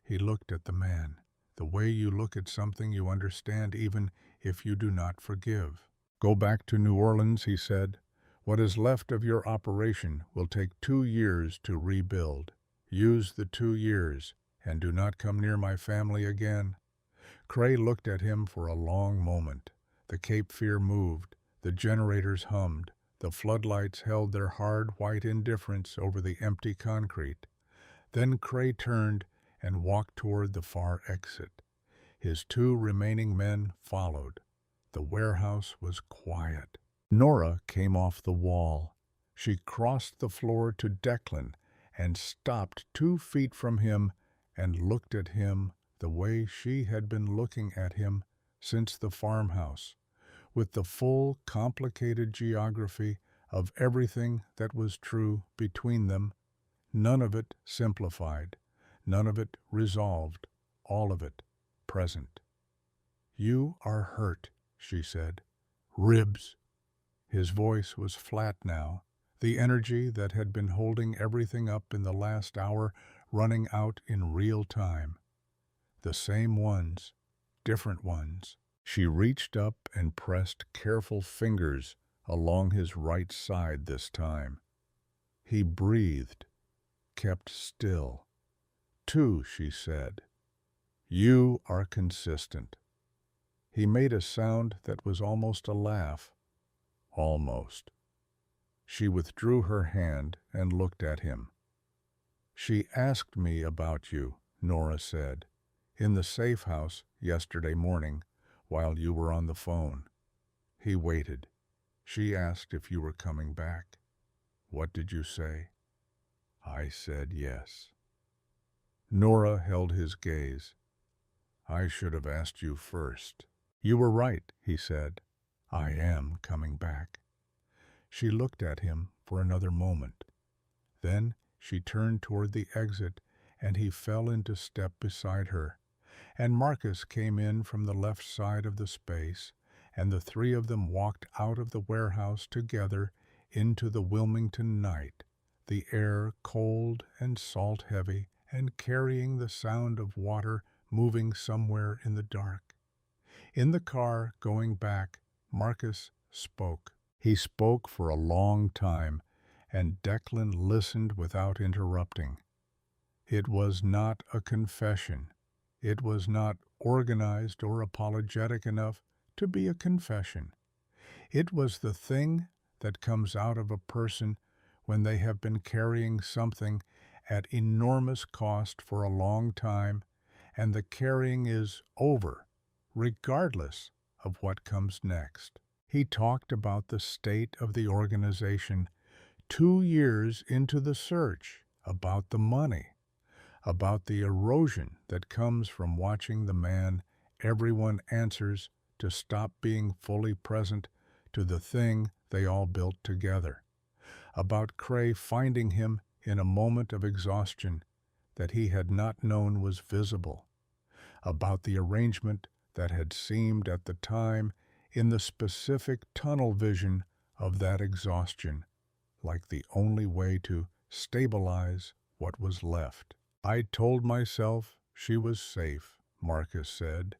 He looked at the man, the way you look at something you understand even if you do not forgive. "Go back to New Orleans," he said. "What is left of your operation will take 2 years to rebuild. Use the 2 years, and do not come near my family again." Cray looked at him for a long moment. The Cape Fear moved. The generators hummed. The floodlights held their hard white indifference over the empty concrete. Then Cray turned and walked toward the far exit. His 2 remaining men followed. The warehouse was quiet. Nora came off the wall. She crossed the floor to Declan and stopped 2 feet from him and looked at him the way she had been looking at him since the farmhouse, with the full, complicated geography of everything that was true between them, none of it simplified, none of it resolved, all of it present. "You are hurt," she said. "Ribs." His voice was flat now, the energy that had been holding everything up in the last hour running out in real time. The same ones, different ones. She reached up and pressed careful fingers along his right side this time. He breathed, kept still. "2," she said. "You are consistent." He made a sound that was almost a laugh. Almost. She withdrew her hand and looked at him. "She asked me about you," Nora said, "in the safe house yesterday morning while you were on the phone." He waited. "She asked if you were coming back. What did you say?" "I said yes." Nora held his gaze. "I should have asked you first." "You were right," he said. "I am coming back." She looked at him for another moment. Then she turned toward the exit, and he fell into step beside her. And Marcus came in from the left side of the space, and the three of them walked out of the warehouse together into the Wilmington night, the air cold and salt-heavy, and carrying the sound of water moving somewhere in the dark. In the car going back, Marcus spoke. He spoke for a long time, and Declan listened without interrupting. It was not a confession. It was not organized or apologetic enough to be a confession. It was the thing that comes out of a person when they have been carrying something at enormous cost for a long time, and the carrying is over, regardless of what comes next. He talked about the state of the organization 2 years into the search, about the money, about the erosion that comes from watching the man everyone answers to stop being fully present to the thing they all built together, about Cray finding him in a moment of exhaustion that he had not known was visible, about the arrangement that had seemed at the time in the specific tunnel vision of that exhaustion like the only way to stabilize what was left. I told myself she was safe, Marcus said,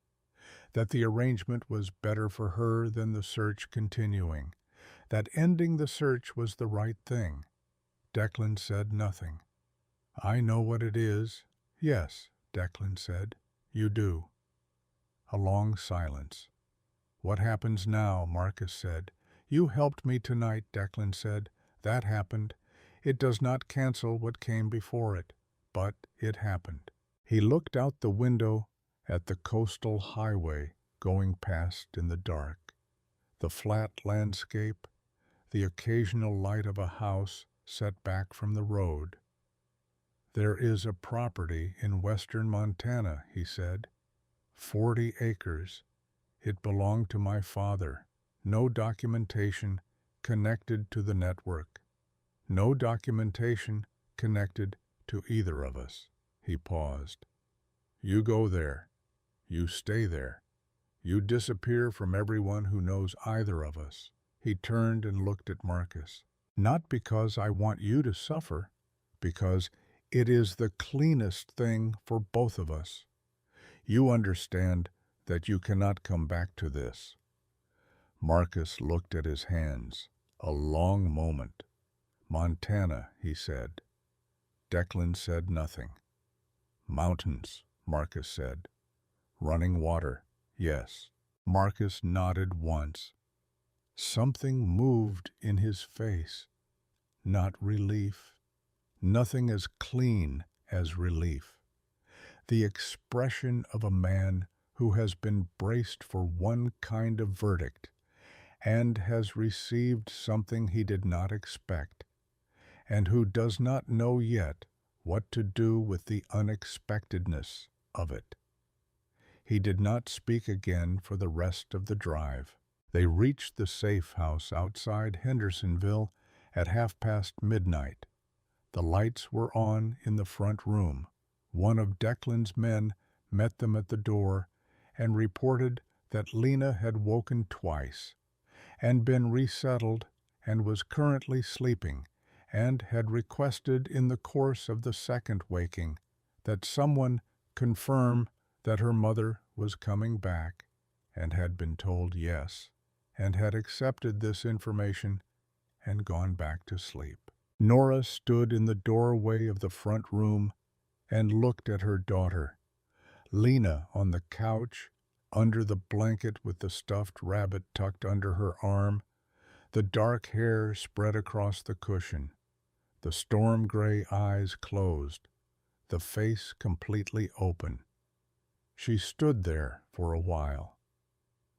that the arrangement was better for her than the search continuing, that ending the search was the right thing. Declan said nothing. I know what it is. Yes, Declan said. You do. A long silence. What happens now? Marcus said. You helped me tonight, Declan said. That happened. It does not cancel what came before it, but it happened. He looked out the window at the coastal highway going past in the dark, the flat landscape, the occasional light of a house set back from the road. There is a property in western Montana, he said. 40 acres. It belonged to my father. No documentation connected to the network. No documentation connected to either of us. He paused. You go there. You stay there. You disappear from everyone who knows either of us. He turned and looked at Marcus. Not because I want you to suffer, because it is the cleanest thing for both of us. You understand that you cannot come back to this. Marcus looked at his hands. A long moment. Montana, he said. Declan said nothing. Mountains, Marcus said. Running water, yes. Marcus nodded once. Something moved in his face. Not relief. Nothing as clean as relief. The expression of a man who has been braced for one kind of verdict and has received something he did not expect, and who does not know yet what to do with the unexpectedness of it. He did not speak again for the rest of the drive. They reached the safe house outside Hendersonville at midnight. The lights were on in the front room. One of Declan's men met them at the door and reported that Lena had woken twice and been resettled and was currently sleeping, and had requested in the course of the second waking that someone confirm that her mother was coming back, and had been told yes, and had accepted this information and gone back to sleep. Nora stood in the doorway of the front room and looked at her daughter. Lena on the couch, under the blanket with the stuffed rabbit tucked under her arm, the dark hair spread across the cushion, the storm-gray eyes closed, the face completely open. She stood there for a while.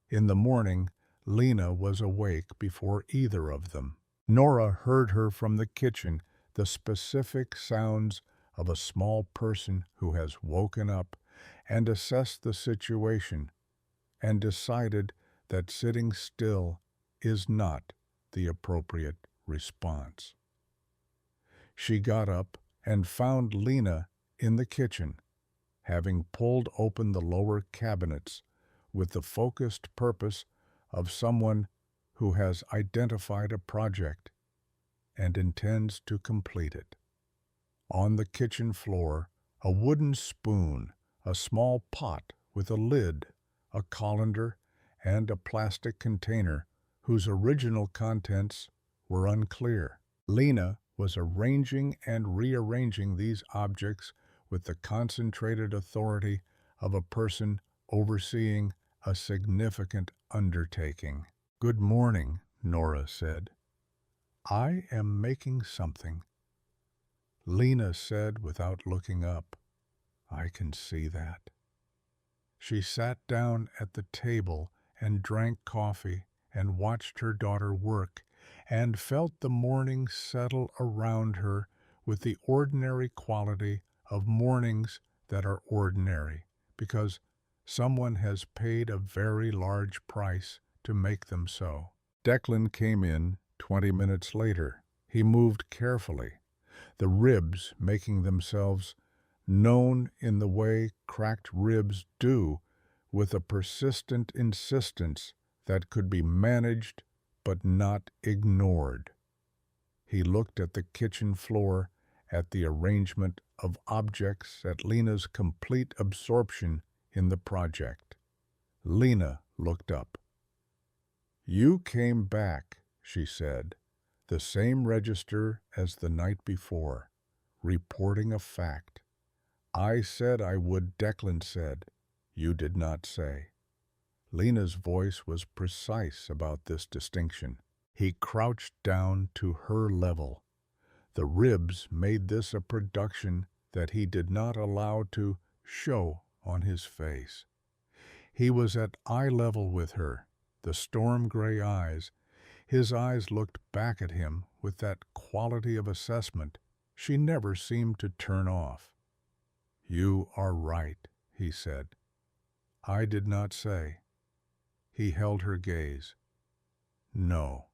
In the morning, Lena was awake before either of them. Nora heard her from the kitchen, the specific sounds of a small person who has woken up, and assessed the situation, and decided that sitting still is not the appropriate response. She got up and found Lena in the kitchen, having pulled open the lower cabinets with the focused purpose of someone who has identified a project and intends to complete it. On the kitchen floor, a wooden spoon, a small pot with a lid, a colander, and a plastic container whose original contents were unclear. Lena was arranging and rearranging these objects with the concentrated authority of a person overseeing a significant undertaking. "Good morning," Nora said. "I am making something." Lena said without looking up, "I can see that." She sat down at the table and drank coffee and watched her daughter work and felt the morning settle around her with the ordinary quality of mornings that are ordinary because someone has paid a very large price to make them so. Declan came in 20 minutes later. He moved carefully, the ribs making themselves known in the way cracked ribs do, with a persistent insistence that could be managed but not ignored. He looked at the kitchen floor, at the arrangement of objects, at Lena's complete absorption in the project. Lena looked up. "You came back," she said, "the same register as the night before, reporting a fact. I said I would," Declan said. "You did not say." Lena's voice was precise about this distinction. He crouched down to her level. The ribs made this a production that he did not allow to show on his face. He was at eye level with her, the storm-gray eyes. His eyes looked back at him with that quality of assessment she never seemed to turn off. "You are right," he said. "I did not say." He held her gaze. "No."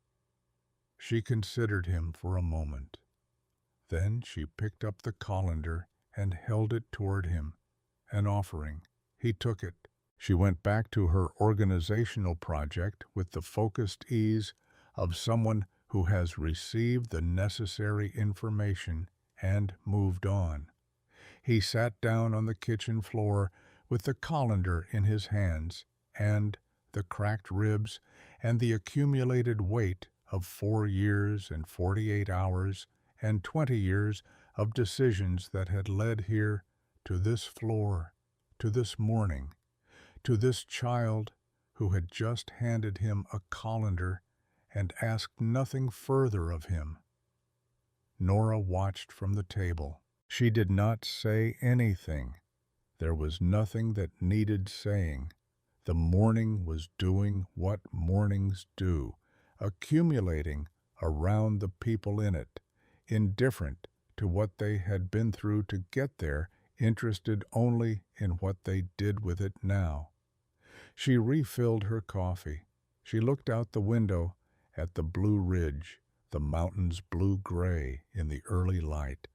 She considered him for a moment. Then she picked up the colander and held it toward him, an offering. He took it. She went back to her organizational project with the focused ease of someone who has received the necessary information and moved on. He sat down on the kitchen floor with the colander in his hands and the cracked ribs and the accumulated weight of 4 years and 48 hours and 20 years of decisions that had led here to this floor, to this morning, to this child who had just handed him a colander and asked nothing further of him. Nora watched from the table. She did not say anything. There was nothing that needed saying. The morning was doing what mornings do, accumulating around the people in it, indifferent to what they had been through to get there, interested only in what they did with it now. She refilled her coffee. She looked out the window at the Blue Ridge, the mountains blue-gray in the early light,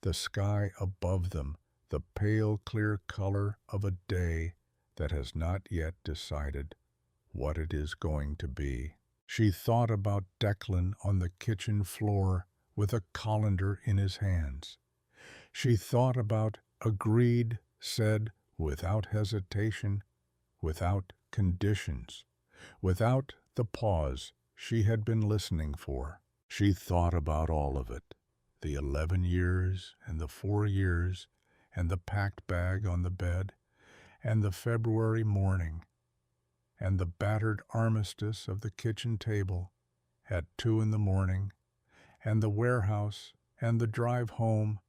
the sky above them, the pale, clear color of a day that has not yet decided what it is going to be. She thought about Declan on the kitchen floor with a colander in his hands. She thought about agreed, said without hesitation, without conditions, without the pause she had been listening for. She thought about all of it, the 11 years and the 4 years and the packed bag on the bed and the February morning and the battered armistice of the kitchen table at 2 in the morning and the warehouse and the drive home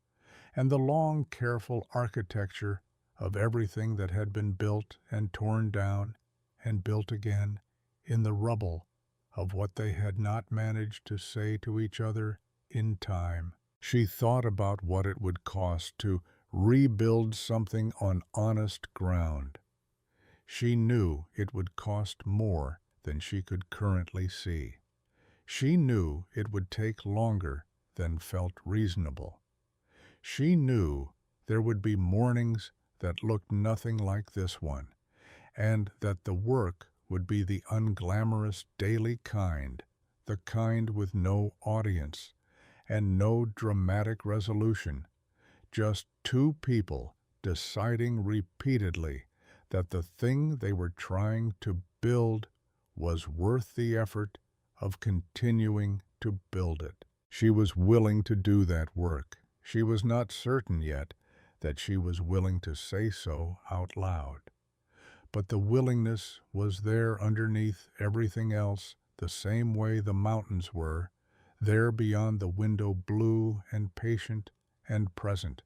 and the long, careful architecture of everything that had been built and torn down and built again in the rubble of what they had not managed to say to each other in time. She thought about what it would cost to rebuild something on honest ground. She knew it would cost more than she could currently see. She knew it would take longer than felt reasonable. She knew there would be mornings that looked nothing like this one, and that the work would be the unglamorous daily kind, the kind with no audience and no dramatic resolution, just two people deciding repeatedly that the thing they were trying to build was worth the effort of continuing to build it. She was willing to do that work. She was not certain yet that she was willing to say so out loud. But the willingness was there underneath everything else, the same way the mountains were, there beyond the window, blue and patient and present,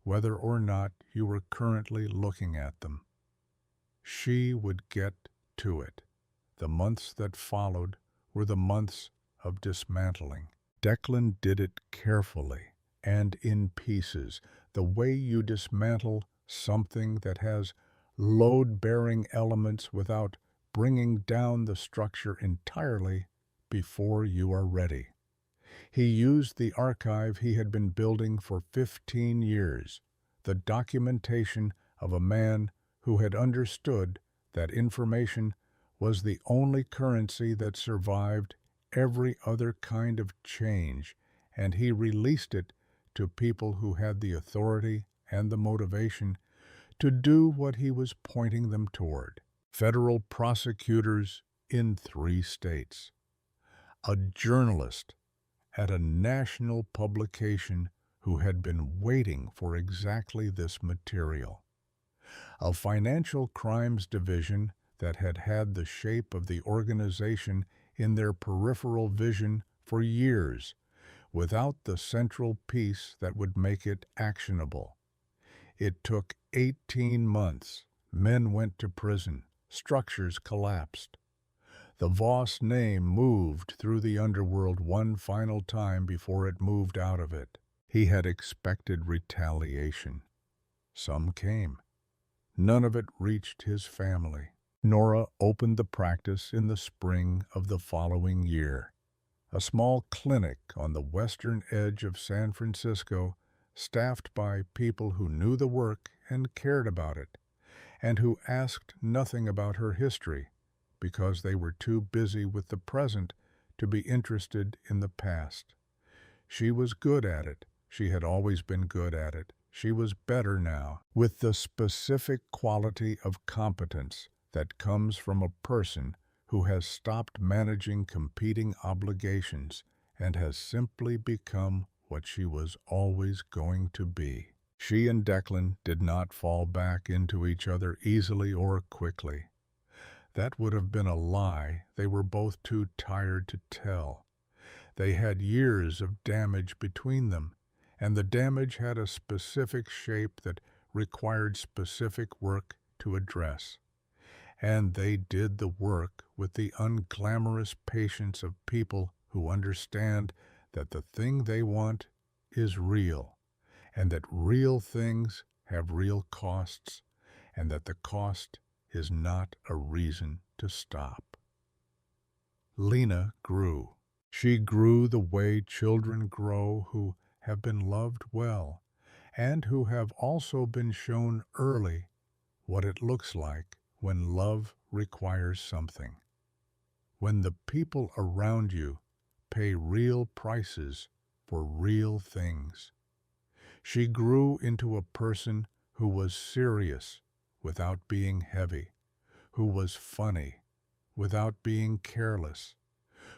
whether or not you were currently looking at them. She would get to it. The months that followed were the months of dismantling. Declan did it carefully and in pieces, the way you dismantle something that has load-bearing elements without bringing down the structure entirely before you are ready. He used the archive he had been building for 15 years, the documentation of a man who had understood that information was the only currency that survived every other kind of change, and he released it to people who had the authority and the motivation to do what he was pointing them toward. Federal prosecutors in 3 states, a journalist at a national publication who had been waiting for exactly this material, a financial crimes division that had had the shape of the organization in their peripheral vision for years, without the central piece that would make it actionable. It took 18 months. Men went to prison. Structures collapsed. The Voss name moved through the underworld one final time before it moved out of it. He had expected retaliation. Some came. None of it reached his family. Nora opened the practice in the spring of the following year. A small clinic on the western edge of San Francisco, staffed by people who knew the work and cared about it, and who asked nothing about her history because they were too busy with the present to be interested in the past. She was good at it. She had always been good at it. She was better now, with the specific quality of competence that comes from a person who has stopped managing competing obligations and has simply become what she was always going to be. She and Declan did not fall back into each other easily or quickly. That would have been a lie they were both too tired to tell. They had years of damage between them, and the damage had a specific shape that required specific work to address. And they did the work with the unglamorous patience of people who understand that the thing they want is real, and that real things have real costs, and that the cost is not a reason to stop. Lena grew. She grew the way children grow who have been loved well, and who have also been shown early what it looks like when love requires something. When the people around you pay real prices for real things. She grew into a person who was serious without being heavy, who was funny without being careless,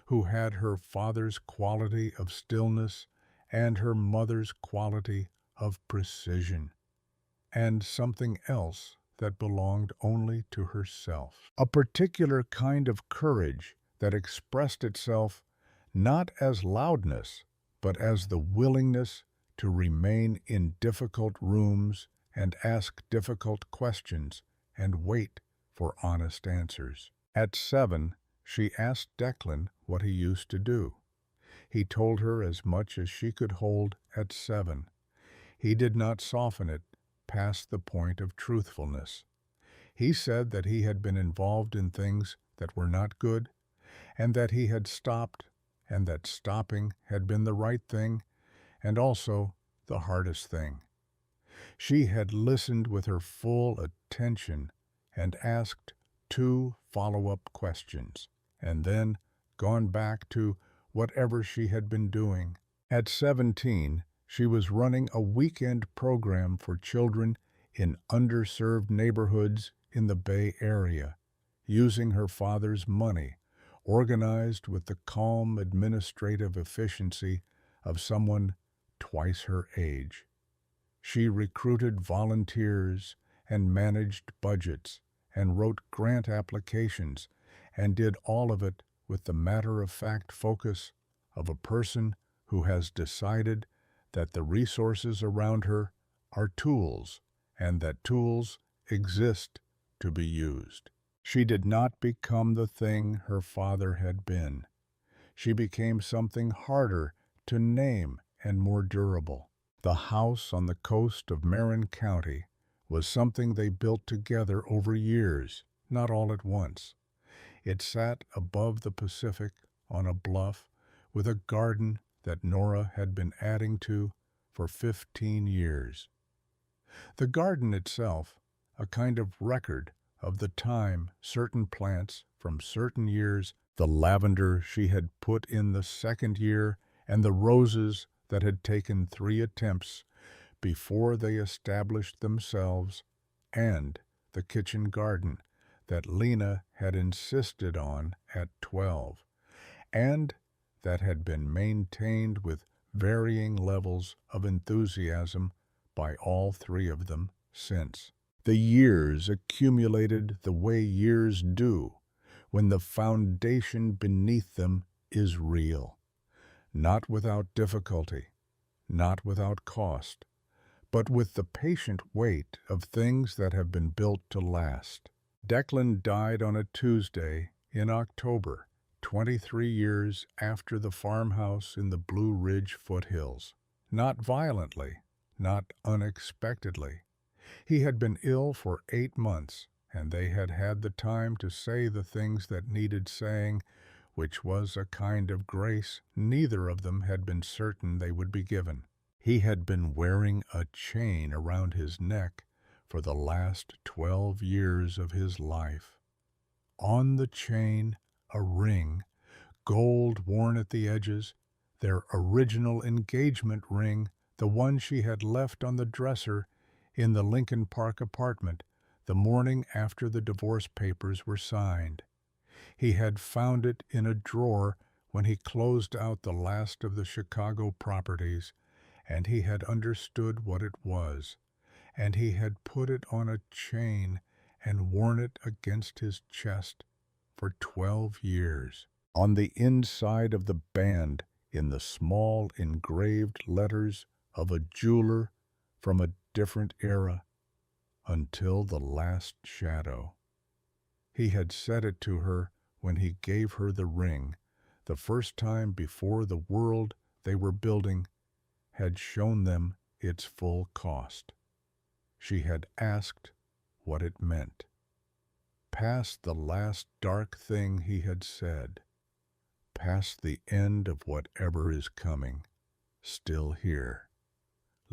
who had her father's quality of stillness and her mother's quality of precision, and something else that belonged only to herself. A particular kind of courage that expressed itself not as loudness, but as the willingness to remain in difficult rooms and ask difficult questions and wait for honest answers. At 7, she asked Declan what he used to do. He told her as much as she could hold at 7. He did not soften it past the point of truthfulness. He said that he had been involved in things that were not good, and that he had stopped and that stopping had been the right thing and also the hardest thing. She had listened with her full attention and asked 2 follow-up questions, and then gone back to whatever she had been doing. At 17, she was running a weekend program for children in underserved neighborhoods in the Bay Area, using her father's money, organized with the calm administrative efficiency of someone twice her age. She recruited volunteers and managed budgets and wrote grant applications and did all of it with the matter-of-fact focus of a person who has decided that the resources around her are tools and that tools exist to be used. She did not become the thing her father had been. She became something harder to name and more durable. The house on the coast of Marin County was something they built together over years, not all at once. It sat above the Pacific on a bluff with a garden that Nora had been adding to for 15 years. The garden itself, a kind of record of the time certain plants from certain years, the lavender she had put in the second year, and the roses that had taken 3 attempts before they established themselves, and the kitchen garden that Lena had insisted on at 12, and that had been maintained with varying levels of enthusiasm by all 3 of them since. The years accumulated the way years do when the foundation beneath them is real, not without difficulty, not without cost, but with the patient weight of things that have been built to last. Declan died on a Tuesday in October, 23 years after the farmhouse in the Blue Ridge foothills. Not violently, not unexpectedly. He had been ill for 8 months, and they had had the time to say the things that needed saying, which was a kind of grace neither of them had been certain they would be given. He had been wearing a chain around his neck for the last 12 years of his life. On the chain, a ring, gold worn at the edges, their original engagement ring, the one she had left on the dresser in the Lincoln Park apartment the morning after the divorce papers were signed. He had found it in a drawer when he closed out the last of the Chicago properties, and he had understood what it was, and he had put it on a chain and worn it against his chest for 12 years. On the inside of the band, in the small engraved letters of a jeweler from a different era, until the last shadow. He had said it to her when he gave her the ring, the first time before the world they were building had shown them its full cost. She had asked what it meant. Past the last dark thing he had said, past the end of whatever is coming, still here.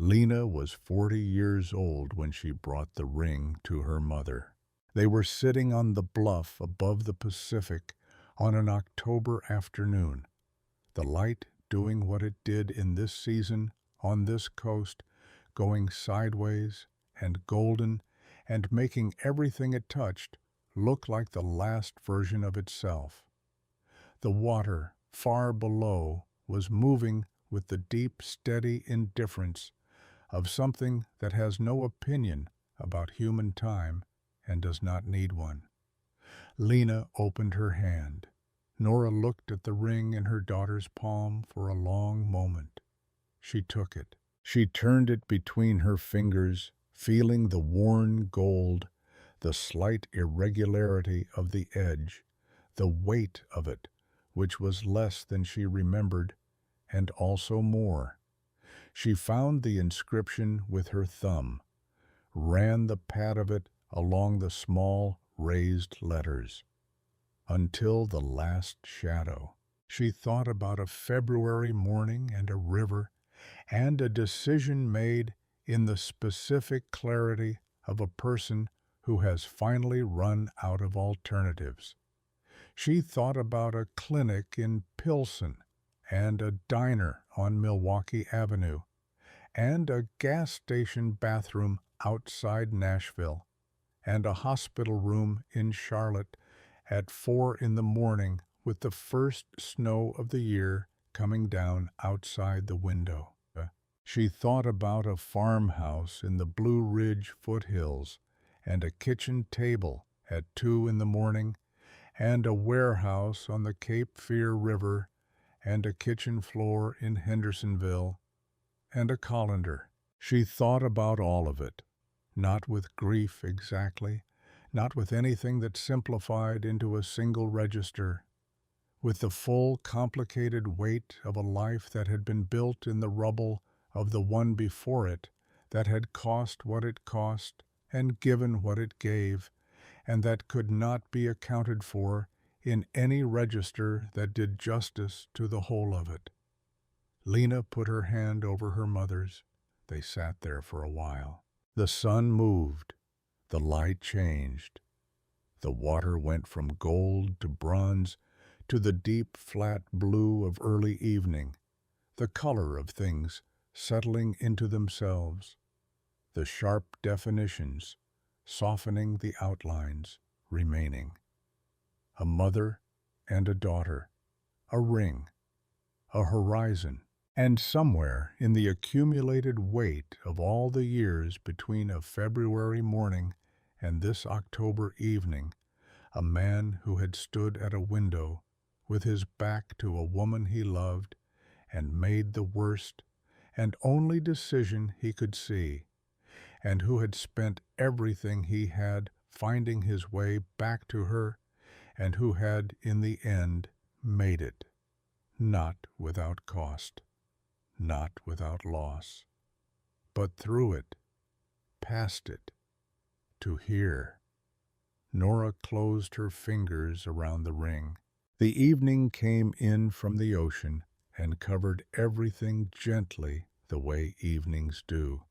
Lena was 40 years old when she brought the ring to her mother. They were sitting on the bluff above the Pacific on an October afternoon, the light doing what it did in this season on this coast, going sideways and golden and making everything it touched look like the last version of itself. The water far below was moving with the deep, steady indifference of something that has no opinion about human time and does not need one. Lena opened her hand. Nora looked at the ring in her daughter's palm for a long moment. She took it. She turned it between her fingers, feeling the worn gold, the slight irregularity of the edge, the weight of it, which was less than she remembered, and also more. She found the inscription with her thumb, ran the pad of it along the small raised letters, until the last shadow. She thought about a February morning and a river and a decision made in the specific clarity of a person who has finally run out of alternatives. She thought about a clinic in Pilsen and a diner on Milwaukee Avenue and a gas station bathroom outside Nashville and a hospital room in Charlotte at 4 in the morning with the first snow of the year coming down outside the window. She thought about a farmhouse in the Blue Ridge foothills and a kitchen table at 2 in the morning and a warehouse on the Cape Fear River and a kitchen floor in Hendersonville and a colander. She thought about all of it, not with grief exactly, not with anything that simplified into a single register, with the full complicated weight of a life that had been built in the rubble of the one before it, that had cost what it cost and given what it gave, and that could not be accounted for in any register that did justice to the whole of it. Lena put her hand over her mother's. They sat there for a while. The sun moved. The light changed. The water went from gold to bronze to the deep, flat blue of early evening, the color of things settling into themselves, the sharp definitions softening the outlines remaining. A mother and a daughter, a ring, a horizon, and somewhere in the accumulated weight of all the years between a February morning and this October evening, a man who had stood at a window with his back to a woman he loved and made the worst and only decision he could see, and who had spent everything he had finding his way back to her, and who had in the end made it, not without cost, not without loss, but through it, past it, to here. Nora closed her fingers around the ring. The evening came in from the ocean and covered everything gently the way evenings do.